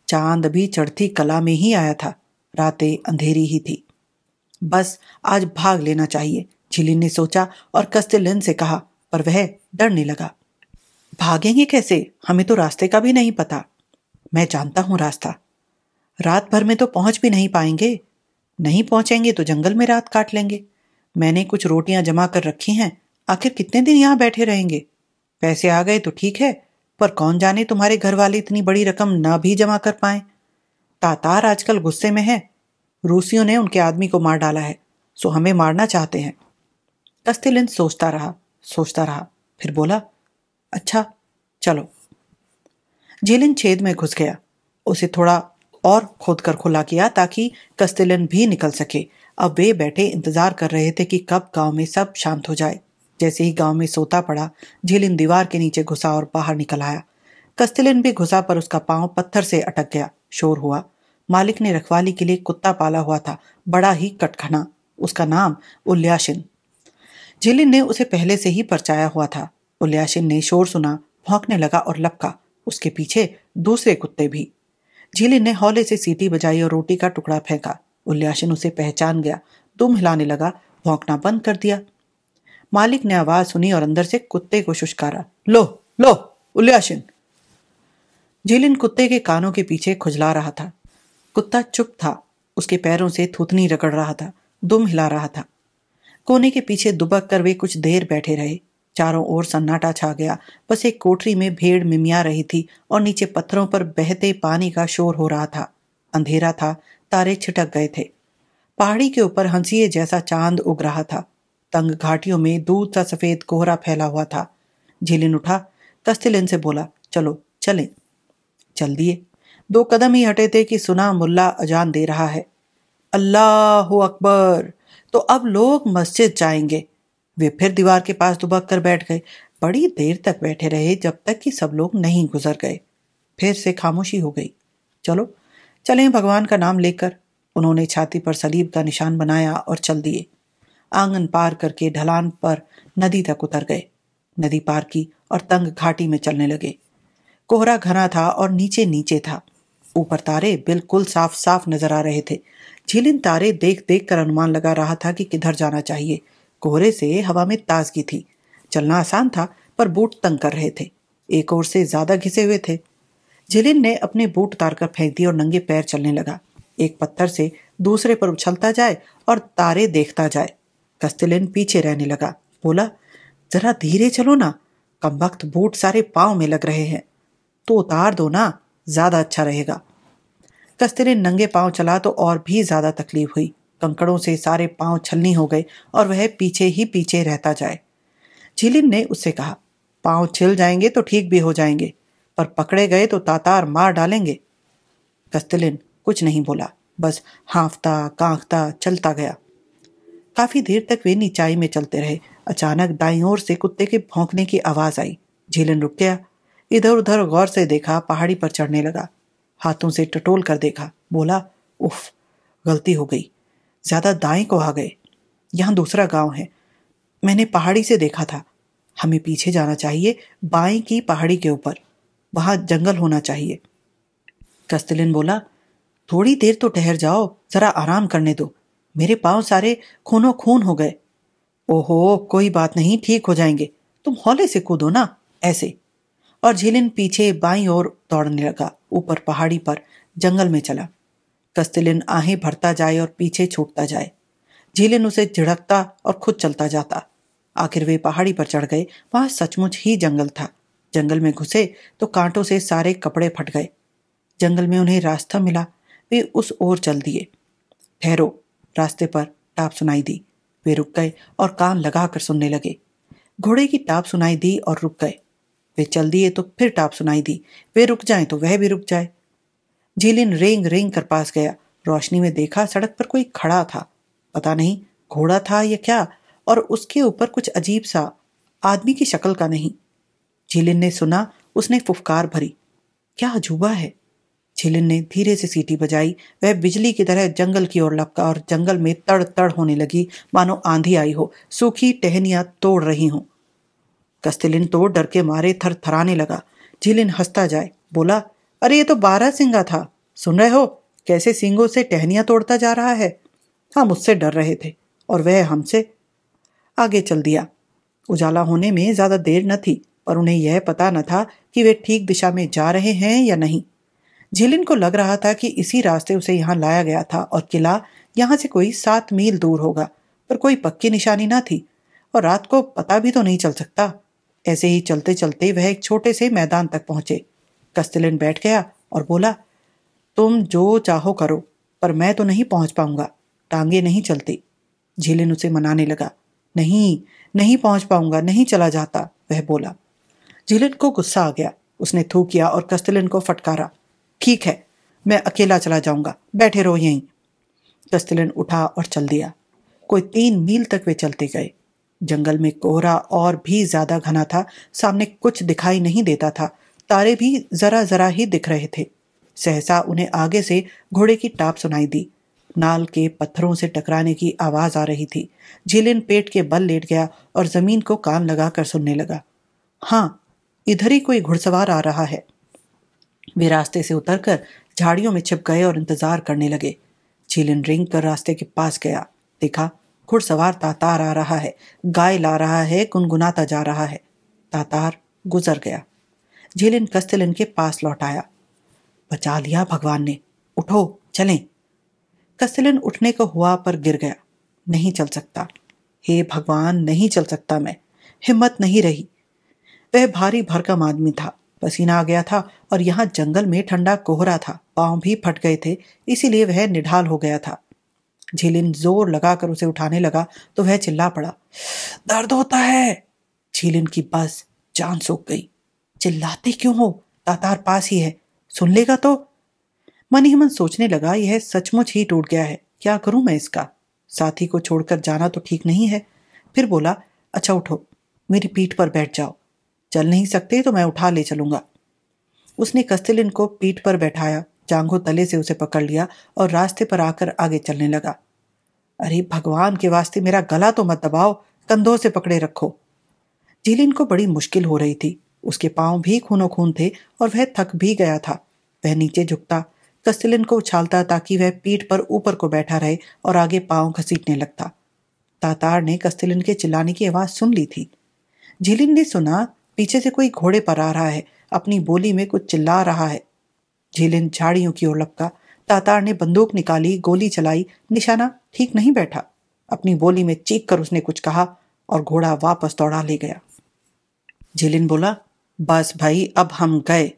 चांद भी चढ़ती कला में ही आया था। रातें अंधेरी ही थी। बस आज भाग लेना चाहिए, झिली ने सोचा और कस्तिलन से कहा, पर वह डरने लगा। भागेंगे कैसे? हमें तो रास्ते का भी नहीं पता। मैं जानता हूं रास्ता। रात भर में तो पहुंच भी नहीं पाएंगे। नहीं पहुंचेंगे तो जंगल में रात काट लेंगे। मैंने कुछ रोटियां जमा कर रखी हैं, आखिर कितने दिन यहां बैठे रहेंगे? पैसे आ गए तो ठीक है, पर कौन जाने तुम्हारे घर वाले इतनी बड़ी रकम ना भी जमा कर पाए। तातार आजकल गुस्से में है। रूसियों ने उनके आदमी को मार डाला है, सो हमें मारना चाहते हैं। कस्तिलिन सोचता रहा, फिर बोला, अच्छा चलो। झिलिन छेद में घुस गया। उसे थोड़ा और खोदकर खुला किया ताकि कस्तिलिन भी निकल सके। अब वे बैठे इंतजार कर रहे थे कि कब गांव में सब शांत हो जाए। जैसे ही गांव में सोता पड़ा, झिलिन दीवार के नीचे घुसा और बाहर निकल आया। कस्तिलिन भी घुसा, पर उसका पांव पत्थर से अटक गया। शोर हुआ। मालिक ने रखवाली के लिए कुत्ता पाला हुआ था, बड़ा ही कटखना। उसका नाम उल्याशिन। झिलिन ने उसे पहले से ही परचाया हुआ था। उल्याशिन ने शोर सुना, भौंकने लगा और लपका। उसके पीछे दूसरे कुत्ते भी। झिलिन ने हौले से सीटी बजाई और रोटी का टुकड़ा फेंका। उल्याशिन उसे पहचान गया, दुम हिलाने लगा, भौंकना बंद कर दिया। मालिक ने आवाज सुनी और अंदर से कुत्ते को शुष्कारा, लो लो उल्याशिन। झिलिन कुत्ते के कानों के पीछे खुजला रहा था। कुत्ता चुप था। उसके पैरों से थूथनी रगड़ रहा था, दुम हिला रहा था। कोने के पीछे दुबक कर वे कुछ देर बैठे रहे। चारों ओर सन्नाटा छा गया। बस एक कोठरी में भेड़ मिमिया रही थी और नीचे पत्थरों पर बहते पानी का शोर हो रहा था। अंधेरा था, तारे छिटक गए थे। पहाड़ी के ऊपर हंसिए जैसा चांद उग रहा था। तंग घाटियों में दूध सा सफेद कोहरा फैला हुआ था। झिलिन उठा, कस्तिलिन से बोला, चलो चलें। चल दिए। 2 कदम ही हटे थे कि सुना मुल्ला अजान दे रहा है। अल्लाहु अकबर। तो अब लोग मस्जिद जाएंगे। वे फिर दीवार के पास दुबक कर बैठ गए। बड़ी देर तक बैठे रहे, जब तक कि सब लोग नहीं गुजर गए। फिर से खामोशी हो गई। चलो चलें भगवान का नाम लेकर। उन्होंने छाती पर सलीब का निशान बनाया और चल दिए। आंगन पार करके ढलान पर नदी तक उतर गए। नदी पार की और तंग घाटी में चलने लगे। कोहरा घना था और नीचे नीचे था। ऊपर तारे बिल्कुल साफ साफ नजर आ रहे थे। झिलिन तारे देख देख कर अनुमान लगा रहा था कि किधर जाना चाहिए। कोहरे से हवा में ताजगी थी। चलना आसान था, पर बूट तंग कर रहे थे, एक ओर से ज्यादा घिसे हुए थे। झिलिन ने अपने बूट उतारकर फेंक दिए और नंगे पैर चलने लगा, एक पत्थर से दूसरे पर उछलता जाए और तारे देखता जाए। कस्तिलिन पीछे रहने लगा, बोला, जरा धीरे चलो ना, कमबख्त बूट सारे पांव में लग रहे हैं, तो उतार दो ना, ज्यादा अच्छा रहेगा। कस्तिलिन नंगे पांव चला तो और भी ज्यादा तकलीफ हुई। कंकड़ों से सारे पांव छलनी हो गए और वह पीछे ही पीछे रहता जाए। झिलिन ने उससे कहा, पांव छिल जाएंगे तो ठीक भी हो जाएंगे, पर पकड़े गए तो तातार मार डालेंगे। कस्तिलिन कुछ नहीं बोला, बस हाँफता कांखता चलता गया। काफी देर तक वे नीचाई में चलते रहे। अचानक दाईं ओर से कुत्ते के भौंकने की आवाज आई। झिलिन रुक गया, इधर उधर गौर से देखा, पहाड़ी पर चढ़ने लगा, हाथों से टटोल कर देखा, बोला, उफ, गलती हो गई, ज्यादा दाएं को आ गए, यहाँ दूसरा गांव है, मैंने पहाड़ी से देखा था, हमें पीछे जाना चाहिए, बाएं की पहाड़ी के ऊपर, वहां जंगल होना चाहिए। कस्तिलिन बोला, थोड़ी देर तो ठहर जाओ, जरा आराम करने दो, मेरे पांव सारे खूनो खून हो गए। ओहो, कोई बात नहीं, ठीक हो जाएंगे, तुम हौले से कूदो ना, ऐसे। और झिलिन पीछे बाईं ओर दौड़ने लगा, ऊपर पहाड़ी पर जंगल में चला। कस्तिलिन आहें भरता जाए और पीछे छूटता जाए। झिलिन उसे झिड़कता और खुद चलता जाता। आखिर वे पहाड़ी पर चढ़ गए। वहां सचमुच ही जंगल था। जंगल में घुसे तो कांटों से सारे कपड़े फट गए। जंगल में उन्हें रास्ता मिला, वे उस ओर चल दिए। ठहरो, रास्ते पर टाप सुनाई दी। वे रुक गए और कान लगाकर सुनने लगे। घोड़े की टाप सुनाई दी और रुक गए। वे चल दिए तो फिर टाप सुनाई दी, वे रुक जाएं तो वह भी रुक जाए। झिलिन रेंग रेंग कर पास गया। रोशनी में देखा सड़क पर कोई खड़ा था, पता नहीं घोड़ा था या क्या, और उसके ऊपर कुछ अजीब सा, आदमी की शक्ल का नहीं। झिलिन ने सुना, उसने फुफकार भरी, क्या अजूबा है। झिलिन ने धीरे से सीटी बजाई। वह बिजली की तरह जंगल की ओर लपका और जंगल में तड़ तड़ होने लगी, मानो आंधी आई हो, सूखी टहनियां तोड़ रही हों। कस्तिलिन तो डर के मारे थर थराने लगा। झिलिन हंसता जाए, बोला, अरे ये तो बारहसिंगा था, सुन रहे हो कैसे सींगों से टहनियां तोड़ता जा रहा है। हम उससे डर रहे थे और वह हमसे। आगे चल दिया। उजाला होने में ज्यादा देर न थी, पर उन्हें यह पता न था कि वे ठीक दिशा में जा रहे हैं या नहीं। झिलिन को लग रहा था कि इसी रास्ते उसे यहाँ लाया गया था और किला यहाँ से कोई 7 मील दूर होगा, पर कोई पक्की निशानी न थी और रात को पता भी तो नहीं चल सकता। ऐसे ही चलते चलते वह एक छोटे से मैदान तक पहुंचे। कस्तिलिन बैठ गया और बोला, तुम जो चाहो करो, पर मैं तो नहीं पहुंच पाऊंगा, टांगे नहीं चलती। झिलिन उसे मनाने लगा, नहीं नहीं पहुंच पाऊंगा, नहीं चला जाता, वह बोला। झिलिन को गुस्सा आ गया। उसने थू किया और कस्तिलिन को फटकारा, ठीक है, मैं अकेला चला जाऊंगा, बैठे रहो यहीं। कस्तिलिन उठा और चल दिया। कोई 3 मील तक वे चलते गए। जंगल में कोहरा और भी ज्यादा घना था, सामने कुछ दिखाई नहीं देता था, तारे भी जरा जरा ही दिख रहे थे। सहसा उन्हें आगे से घोड़े की टाप सुनाई दी। नाल के पत्थरों से टकराने की आवाज आ रही थी। झिलिन पेट के बल लेट गया और जमीन को कान लगाकर सुनने लगा। हाँ, इधर ही कोई घुड़सवार आ रहा है। वे रास्ते से उतरकर झाड़ियों में छिप गए और इंतजार करने लगे। झिलिन रेंग कर रास्ते के पास गया। देखा, घुड़सवार तातार आ रहा है, गाय ला रहा है, गुनगुनाता जा रहा है। तातार गुजर गया। झिलिन कस्तिलिन के पास लौट आया। बचा लिया भगवान ने, उठो चलें। कस्तिलिन उठने को हुआ पर गिर गया। नहीं चल सकता, हे भगवान, नहीं चल सकता मैं, हिम्मत नहीं रही। वह भारी भरकम आदमी था, पसीना आ गया था और यहाँ जंगल में ठंडा कोहरा था, पांव भी फट गए थे, इसीलिए वह निढाल हो गया था। झिलिन जोर लगाकर उसे उठाने लगा तो वह चिल्ला पड़ा, दर्द होता है। झिलिन की बस जान सूख गई। चिल्लाते क्यों हो, तातार पास ही है, सुन लेगा तो। मन ही मन सोचने लगा, यह सचमुच ही टूट गया है, क्या करूं मैं इसका, साथी को छोड़कर जाना तो ठीक नहीं है। फिर बोला, अच्छा उठो, मेरी पीठ पर बैठ जाओ, चल नहीं सकते तो मैं उठा ले चलूंगा। उसने कस्तिलिन को पीठ पर बैठाया, जांघों तले से उसे पकड़ लिया और रास्ते पर आकर आगे चलने लगा। अरे भगवान के वास्ते मेरा गला तो मत दबाओ, कंधों से पकड़े रखो। झिलिन को बड़ी मुश्किल हो रही थी। उसके पांव भी खूनो खून थे और वह थक भी गया था। वह नीचे झुकता, कस्तिलिन को उछालता ताकि वह पीठ पर ऊपर को बैठा रहे और आगे पांव घसीटने लगता। तातार ने कस्तिलिन के चिल्लाने की आवाज सुन ली थी। झिलिन ने सुना पीछे से कोई घोड़े पर आ रहा है, अपनी बोली में कुछ चिल्ला रहा है। झिलिन झाड़ियों की ओर लपका। तातार ने बंदूक निकाली, गोली चलाई, निशाना ठीक नहीं बैठा। अपनी बोली में चीख कर उसने कुछ कहा और घोड़ा वापस दौड़ा ले गया। झिलिन बोला, बस भाई, अब हम गए।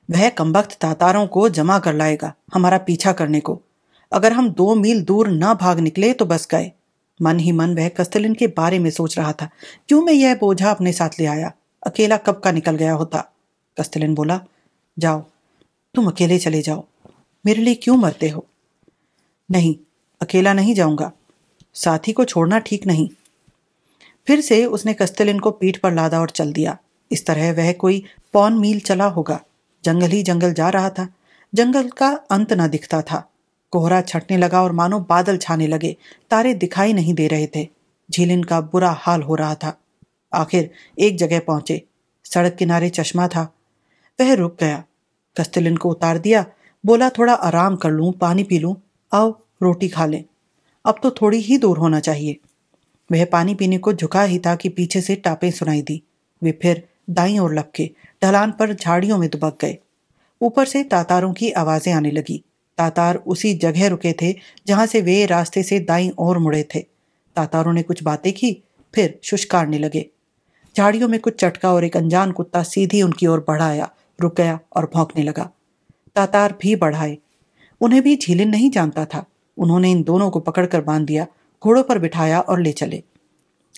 वह कमबख्त तातारों को जमा कर लाएगा हमारा पीछा करने को। अगर हम 2 मील दूर न भाग निकले तो बस गए। मन ही मन वह कस्तिलिन के बारे में सोच रहा था। क्यों मैं यह बोझा अपने साथ ले आया? अकेला कब का निकल गया होता। कस्तिलिन बोला, जाओ, तुम अकेले चले जाओ, मेरे लिए क्यों मरते हो? नहीं, अकेला नहीं जाऊंगा, साथी को छोड़ना ठीक नहीं। फिर से उसने कस्तिलिन को पीठ पर लादा और चल दिया। इस तरह वह कोई 5 मील चला होगा। जंगल ही जंगल जा रहा था। जंगल का अंत न दिखता था। कोहरा छटने लगा और मानो बादल छाने लगे। तारे दिखाई नहीं दे रहे थे। झिलिन का बुरा हाल हो रहा था। आखिर एक जगह पहुंचे। सड़क किनारे चश्मा था। वह रुक गया। कस्तिलिन को उतार दिया। बोला, थोड़ा आराम कर लूं, पानी पी लूं, आओ रोटी खा लें। अब तो थोड़ी ही दूर होना चाहिए। वह पानी पीने को झुका ही था कि पीछे से टापें सुनाई दी। वे फिर दाईं ओर लपके, ढलान पर झाड़ियों में दुबक गए। ऊपर से तातारों की आवाजें आने लगी। तातार उसी जगह रुके थे जहां से वे रास्ते से दाईं ओर मुड़े थे। तातारों ने कुछ बातें की, फिर शुष्कारने लगे। झाड़ियों में कुछ चटका और एक अनजान कुत्ता सीधी उनकी ओर बढ़ाया, रुक गया और भौंकने लगा। तातार भी बढ़ाए। उन्हें भी झिलिन नहीं जानता था। उन्होंने इन दोनों को पकड़कर बांध दिया, घोड़ों पर बिठाया और ले चले।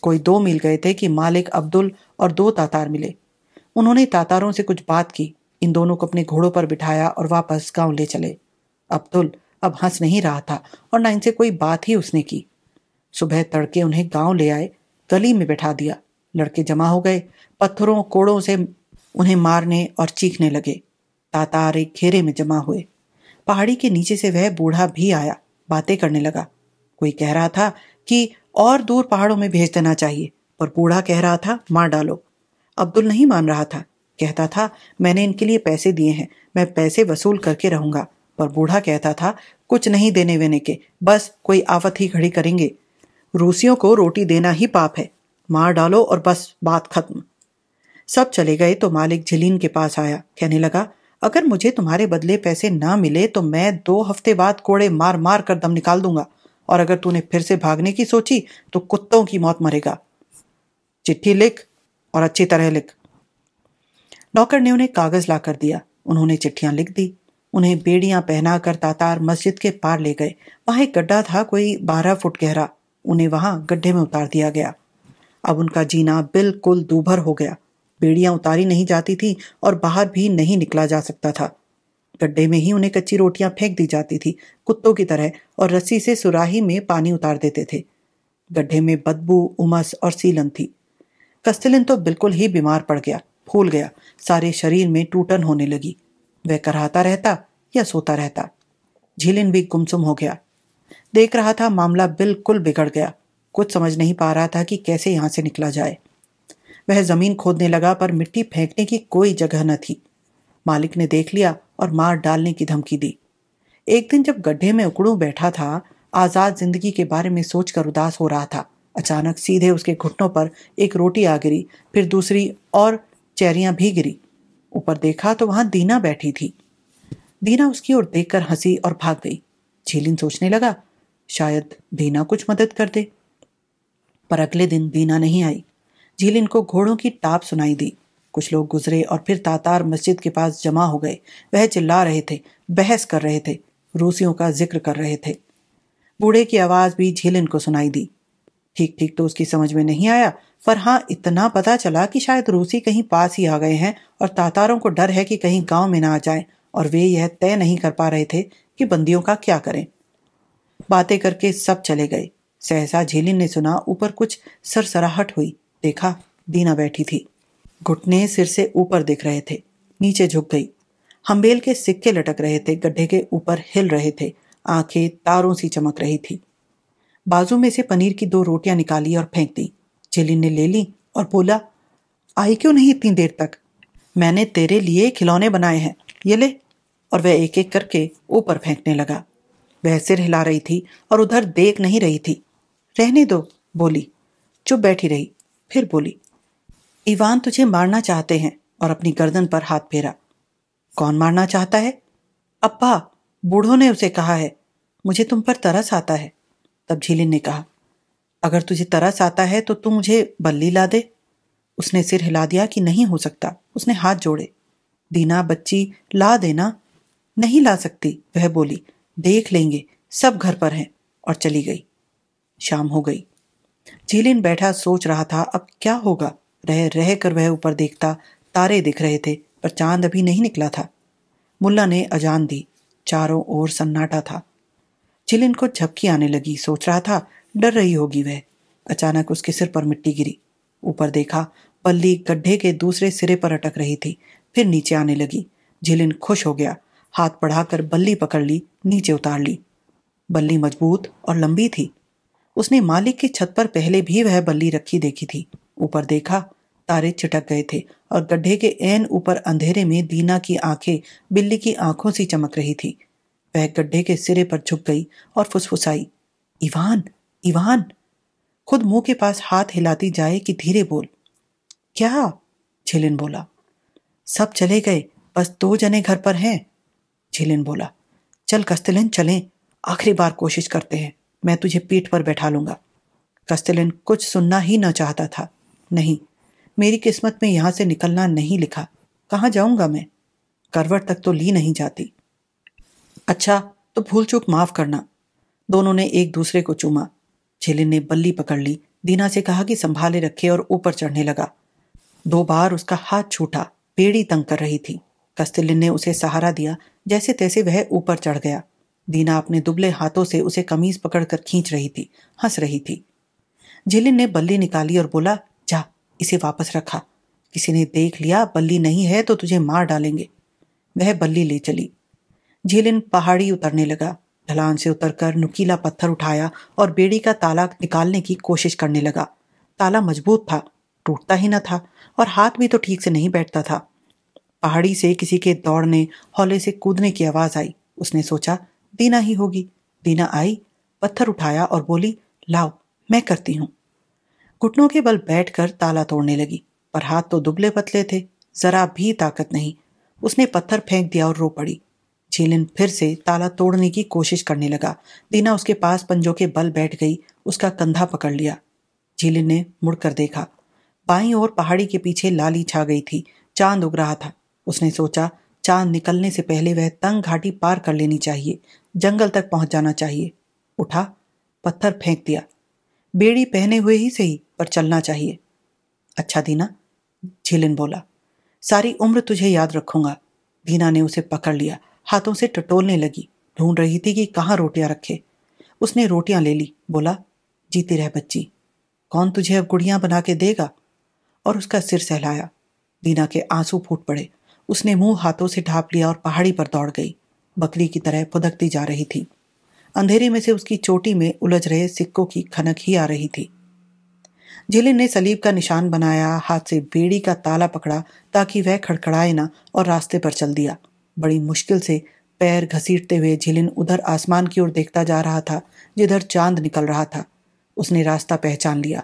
कोई 2 मील गए थे कि मालिक अब्दुल और 2 तातार मिले। उन्होंने तातारों से कुछ बात की, इन दोनों को अपने घोड़ों पर बिठाया और वापस गांव ले चले। अब्दुल अब हंस नहीं रहा था और न इनसे कोई बात ही उसने की। सुबह तड़के उन्हें गांव ले आए, गली में बैठा दिया। लड़के जमा हो गए, पत्थरों कोड़ों से उन्हें मारने और चीखने लगे। तातार एक घेरे में जमा हुए। पहाड़ी के नीचे से वह बूढ़ा भी आया, बातें करने लगा। कोई कह रहा था कि और दूर पहाड़ों में भेज देना चाहिए, पर बूढ़ा कह रहा था मार डालो। अब्दुल नहीं मान रहा था। कहता था, मैंने इनके लिए पैसे दिए हैं, मैं पैसे वसूल करके रहूंगा। पर बूढ़ा कहता था, कुछ नहीं देने वेने के, बस कोई आफत ही खड़ी करेंगे। रूसियों को रोटी देना ही पाप है, मार डालो और बस बात खत्म। सब चले गए तो मालिक झिलिन के पास आया। कहने लगा, अगर मुझे तुम्हारे बदले पैसे ना मिले तो मैं 2 हफ्ते बाद कोड़े मार मार कर दम निकाल दूंगा, और अगर तूने फिर से भागने की सोची तो कुत्तों की मौत मरेगा। चिट्ठी लिख और अच्छी तरह लिख। नौकर ने उन्हें कागज ला कर दिया। उन्होंने चिट्ठियां लिख दी। उन्हें बेड़ियां पहनाकर तातार मस्जिद के पार ले गए। वहां एक गड्ढा था, कोई 12 फुट गहरा। उन्हें वहां गड्ढे में उतार दिया गया। अब उनका जीना बिल्कुल दूभर हो गया। बेड़ियां उतारी नहीं जाती थी और बाहर भी नहीं निकला जा सकता था। गड्ढे में ही उन्हें कच्ची रोटियां फेंक दी जाती थी, कुत्तों की तरह, और रस्सी से सुराही में पानी उतार देते थे। गड्ढे में बदबू, उमस और सीलन थी। कस्तिलिन तो बिल्कुल ही बीमार पड़ गया, फूल गया, सारे शरीर में टूटन होने लगी। वह कराहता रहता या सोता रहता। झिलिन भी गुमसुम हो गया। देख रहा था मामला बिल्कुल बिगड़ गया। कुछ समझ नहीं पा रहा था कि कैसे यहां से निकला जाए। वह जमीन खोदने लगा, पर मिट्टी फेंकने की कोई जगह न थी। मालिक ने देख लिया और मार डालने की धमकी दी। एक दिन जब गड्ढे में उकड़ू बैठा था, आजाद जिंदगी के बारे में सोचकर उदास हो रहा था, अचानक सीधे उसके घुटनों पर एक रोटी आ गिरी, फिर दूसरी और चेरियां भी गिरी। ऊपर देखा तो वहां दीना बैठी थी। दीना उसकी ओर देखकर हंसी और भाग गई। झिलिन सोचने लगा, शायद दीना कुछ मदद कर दे। पर अगले दिन दीना नहीं आई। झिलिन को घोड़ों की टाप सुनाई दी। कुछ लोग गुजरे और फिर तातार मस्जिद के पास जमा हो गए। वह चिल्ला रहे थे, बहस कर रहे थे, रूसियों का जिक्र कर रहे थे। बूढ़े की आवाज भी झिलिन को सुनाई दी। ठीक ठीक तो उसकी समझ में नहीं आया, पर हाँ इतना पता चला कि शायद रूसी कहीं पास ही आ गए हैं और तातारों को डर है कि कहीं गांव में ना आ जाएं, और वे यह तय नहीं कर पा रहे थे कि बंदियों का क्या करें। बातें करके सब चले गए। सहसा झिलिन ने सुना ऊपर कुछ सरसराहट हुई। देखा, दीना बैठी थी। घुटने सिर से ऊपर दिख रहे थे। नीचे झुक गई। हम्बेल के सिक्के लटक रहे थे, गड्ढे के ऊपर हिल रहे थे, आंखें तारों सी चमक रही थी। बाजू में से पनीर की 2 रोटियां निकाली और फेंक दी। झिलिन ने ले ली और बोला, आई क्यों नहीं इतनी देर तक? मैंने तेरे लिए खिलौने बनाए हैं, ये ले। और वह एक एक करके ऊपर फेंकने लगा। वह सिर हिला रही थी और उधर देख नहीं रही थी। रहने दो, बोली। चुप बैठी रही, फिर बोली, इवान तुझे मारना चाहते हैं, और अपनी गर्दन पर हाथ फेरा। कौन मारना चाहता है? अब्बा, बूढ़ों ने उसे कहा है। मुझे तुम पर तरस आता है। तब झीलिन ने कहा, अगर तुझे तरस आता है तो तू मुझे बल्ली ला दे। उसने सिर हिला दिया कि नहीं हो सकता। उसने हाथ जोड़े। दीना बच्ची, ला देना। नहीं ला सकती, वह बोली। देख लेंगे, सब घर पर हैं। और चली गई। शाम हो गई। झीलिन बैठा सोच रहा था अब क्या होगा। रह रह कर वह ऊपर देखता, तारे दिख रहे थे, पर चांद अभी नहीं निकला था। मुल्ला ने अजान दी। चारों ओर सन्नाटा था। झीलिन को झपकी आने लगी। सोच रहा था डर रही होगी वह। अचानक उसके सिर पर मिट्टी गिरी। ऊपर देखा, बल्ली गड्ढे के दूसरे सिरे पर अटक रही थी, फिर नीचे आने लगी। झीलिन खुश हो गया। हाथ बढ़ाकर बल्ली पकड़ ली, नीचे उतार ली। बल्ली मजबूत और लंबी थी। उसने मालिक की छत पर पहले भी वह बल्ली रखी देखी थी। ऊपर देखा, तारे चिटक गए थे और गड्ढे के ऐन ऊपर अंधेरे में दीना की आंखें बिल्ली की आंखों सी चमक रही थी। वह गड्ढे के सिरे पर झुक गई और फुसफुसाई, इवान, इवान। खुद मुंह के पास हाथ हिलाती जाए कि धीरे बोल। क्या? झिलिन बोला। सब चले गए, बस 2 जने घर पर हैं। झिलिन बोला, चल कस्तिलिन, चलें, आखिरी बार कोशिश करते हैं। मैं तुझे पीठ पर बैठा लूंगा। कस्तिलिन कुछ सुनना ही न चाहता था। नहीं, मेरी किस्मत में यहां से निकलना नहीं लिखा। कहाँ जाऊंगा मैं? करवट तक तो ली नहीं जाती। अच्छा, तो भूल चूक माफ करना। दोनों ने एक दूसरे को चूमा। झिलिन ने बल्ली पकड़ ली। दीना से कहा कि संभाले रखे और ऊपर चढ़ने लगा। 2 बार उसका हाथ छूटा। बेड़ी तंग कर रही थी। कस्तिलिन ने उसे सहारा दिया। जैसे तैसे वह ऊपर चढ़ गया। दीना अपने दुबले हाथों से उसे कमीज पकड़कर खींच रही थी, हंस रही थी। झिलिन ने बल्ली निकाली और बोला, जा, इसे वापस रखा। किसी ने देख लिया बल्ली नहीं है तो तुझे मार डालेंगे। वह बल्ली ले चली। झिलिन पहाड़ी उतरने लगा। ढलान से उतरकर नुकीला पत्थर उठाया और बेड़ी का ताला निकालने की कोशिश करने लगा। ताला मजबूत था, टूटता ही न था, और हाथ भी तो ठीक से नहीं बैठता था। पहाड़ी से किसी के दौड़ने, हौले से कूदने की आवाज आई। उसने सोचा दीना ही होगी। दीना आई, पत्थर उठाया और बोली, लाओ, मैं करती हूं। घुटनों के बल बैठकर ताला तोड़ने लगी, पर हाथ तो दुबले पतले थे, जरा भी ताकत नहीं। उसने पत्थर फेंक दिया और रो पड़ी। झिलिन फिर से ताला तोड़ने की कोशिश करने लगा। दीना उसके पास पंजों के बल बैठ गई, उसका कंधा पकड़ लिया। झिलिन ने मुड़कर देखा। बाईं ओर पहाड़ी के पीछे लाली छा गई थी। चांद उग रहा था। उसने सोचा चांद निकलने से पहले वह तंग घाटी पार कर लेनी चाहिए, जंगल तक पहुंच जाना चाहिए। उठा, पत्थर फेंक दिया। बेड़ी पहने हुए ही सही, पर चलना चाहिए। अच्छा दीना, झिलिन बोला, सारी उम्र तुझे याद रखूंगा। दीना ने उसे पकड़ लिया, हाथों से टटोलने लगी। ढूंढ रही थी कि कहाँ रोटियां रखे। उसने रोटियां ले ली। बोला, जीती रह बच्ची, कौन तुझे अब गुड़ियां बना के देगा? और उसका सिर सहलाया। दीना के आंसू फूट पड़े। उसने मुंह हाथों से ढांप लिया और पहाड़ी पर दौड़ गई। बकरी की तरह फुदकती जा रही थी। अंधेरे में से उसकी चोटी में उलझ रहे सिक्कों की खनक ही आ रही थी। झिलिन ने सलीब का निशान बनाया, हाथ से बेड़ी का ताला पकड़ा ताकि वह खड़खड़ाए ना, और रास्ते पर चल दिया। बड़ी मुश्किल से पैर घसीटते हुए झिलिन उधर आसमान की ओर देखता जा रहा था, जिधर चांद निकल रहा था। उसने रास्ता पहचान लिया।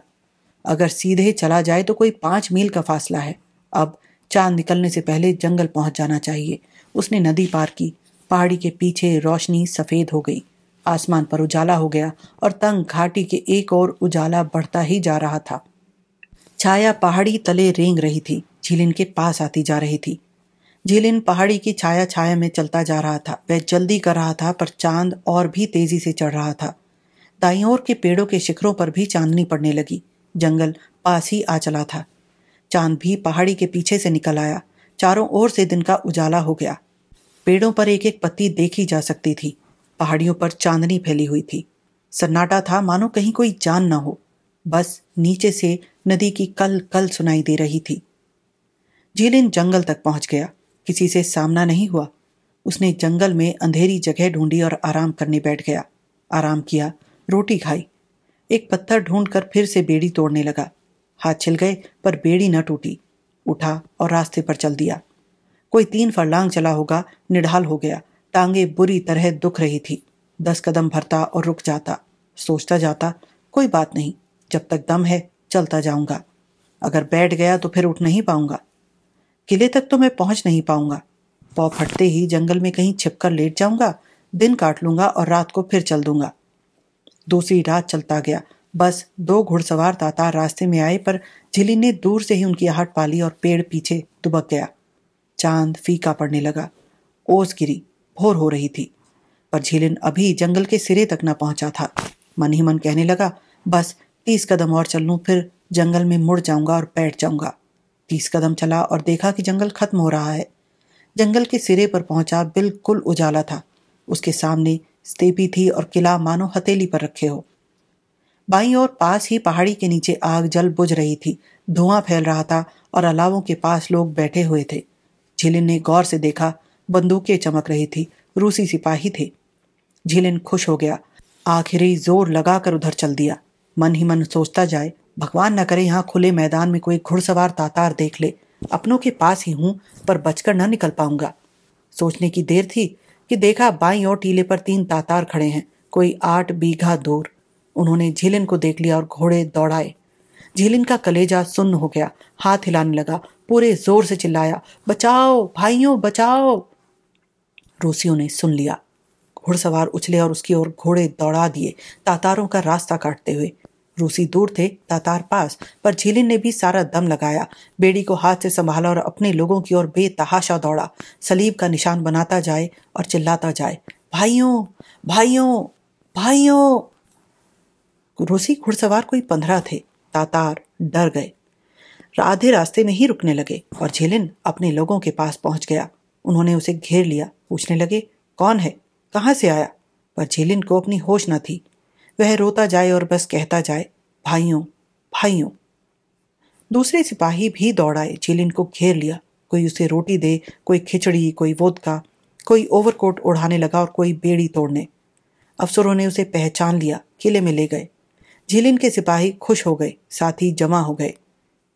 अगर सीधे चला जाए तो कोई 5 मील का फासला है। अब चांद निकलने से पहले जंगल पहुंच जाना चाहिए। उसने नदी पार की। पहाड़ी के पीछे रोशनी सफेद हो गई। आसमान पर उजाला हो गया और तंग घाटी के एक और उजाला बढ़ता ही जा रहा था। छाया पहाड़ी तले रेंग रही थी, झिलिन के पास आती जा रही थी। झिलिन पहाड़ी की छाया छाया में चलता जा रहा था। वह जल्दी कर रहा था, पर चांद और भी तेजी से चढ़ रहा था। दाईं ओर के पेड़ों के शिखरों पर भी चांदनी पड़ने लगी। जंगल पास ही आ चला था। चांद भी पहाड़ी के पीछे से निकल आया। चारों ओर से दिन का उजाला हो गया। पेड़ों पर एक एक पत्ती देखी जा सकती थी। पहाड़ियों पर चांदनी फैली हुई थी। सन्नाटा था, मानो कहीं कोई जान न हो। बस नीचे से नदी की कल कल सुनाई दे रही थी। झिलिन जंगल तक पहुंच गया। किसी से सामना नहीं हुआ। उसने जंगल में अंधेरी जगह ढूंढी और आराम करने बैठ गया। आराम किया, रोटी खाई। एक पत्थर ढूंढकर फिर से बेड़ी तोड़ने लगा। हाथ छिल गए, पर बेड़ी न टूटी। उठा और रास्ते पर चल दिया। कोई 3 फरलांग चला होगा। निढाल हो गया। टांगे बुरी तरह दुख रही थी। 10 कदम भरता और रुक जाता। सोचता जाता, कोई बात नहीं, जब तक दम है चलता जाऊंगा। अगर बैठ गया तो फिर उठ नहीं पाऊंगा। किले तक तो मैं पहुंच नहीं पाऊंगा। पौ फटते ही जंगल में कहीं छिपकर लेट जाऊंगा, दिन काट लूंगा और रात को फिर चल दूंगा। दूसरी रात चलता गया। बस 2 घुड़सवार तातार रास्ते में आए, पर झिलिन ने दूर से ही उनकी आहट पाली और पेड़ पीछे दुबक गया। चांद फीका पड़ने लगा। ओस गिरी, भोर हो रही थी, पर झिलिन अभी जंगल के सिरे तक न पहुंचा था। मन ही मन कहने लगा, बस 30 कदम और चल लूं, फिर जंगल में मुड़ जाऊंगा और बैठ जाऊंगा। 30 कदम चला और देखा कि जंगल खत्म हो रहा है। जंगल के सिरे पर पहुंचा, बिल्कुल उजाला था। उसके सामने स्तेपी थी और किला मानो हथेली पर रखे हो। बाईं ओर पास ही पहाड़ी के नीचे आग जल बुझ रही थी। धुआं फैल रहा था और अलावों के पास लोग बैठे हुए थे। झिलिन ने गौर से देखा, बंदूकें चमक रही थी। रूसी सिपाही थे। झिलिन खुश हो गया। आखिरी जोर लगाकर उधर चल दिया। मन ही मन सोचता जाए, भगवान न करे यहाँ खुले मैदान में कोई घुड़सवार तातार देख ले। अपनों के पास ही हूं, पर बचकर न निकल पाऊंगा। सोचने की देर थी कि देखा बाईं ओर टीले पर 3 तातार खड़े हैं, कोई 8 बीघा दूर। उन्होंने झिलिन को देख लिया और घोड़े दौड़ाए। झिलिन का कलेजा सुन्न हो गया, हाथ हिलाने लगा, पूरे जोर से चिल्लाया, बचाओ भाइयों बचाओ। रूसियों ने सुन लिया। घुड़सवार उछले और उसकी ओर घोड़े दौड़ा दिए, तातारों का रास्ता काटते हुए। रूसी दूर थे, तातार पास, पर झिलिन ने भी सारा दम लगाया। बेड़ी को हाथ से संभाला और अपने लोगों की ओर बेतहाशा दौड़ा। सलीब का निशान बनाता जाए और चिल्लाता जाए, भाइयों भाइयों भाइयों। रूसी घुड़सवार कोई 15 थे। तातार डर गए, आधे रास्ते में ही रुकने लगे और झिलिन अपने लोगों के पास पहुंच गया। उन्होंने उसे घेर लिया, पूछने लगे, कौन है, कहां से आया? पर झिलिन को अपनी होश न थी। वह रोता जाए और बस कहता जाए, भाइयों भाइयों। दूसरे सिपाही भी दौड़ाए, झिलिन को घेर लिया। कोई उसे रोटी दे, कोई खिचड़ी, कोई वोदका, कोई ओवरकोट उड़ाने लगा और कोई बेड़ी तोड़ने। अफसरों ने उसे पहचान लिया, किले में ले गए। झिलिन के सिपाही खुश हो गए, साथी जमा हो गए।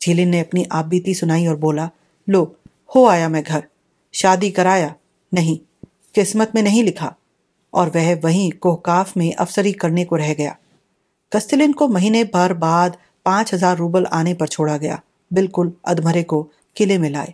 झिलिन ने अपनी आपबीती सुनाई और बोला, लो हो आया मैं घर। शादी कराया नहीं, किस्मत में नहीं लिखा। और वह वहीं कोहकाफ में अफसरी करने को रह गया। कस्तिलिन को महीने भर बाद 5000 रूबल आने पर छोड़ा गया। बिल्कुल अधमरे को किले में लाए।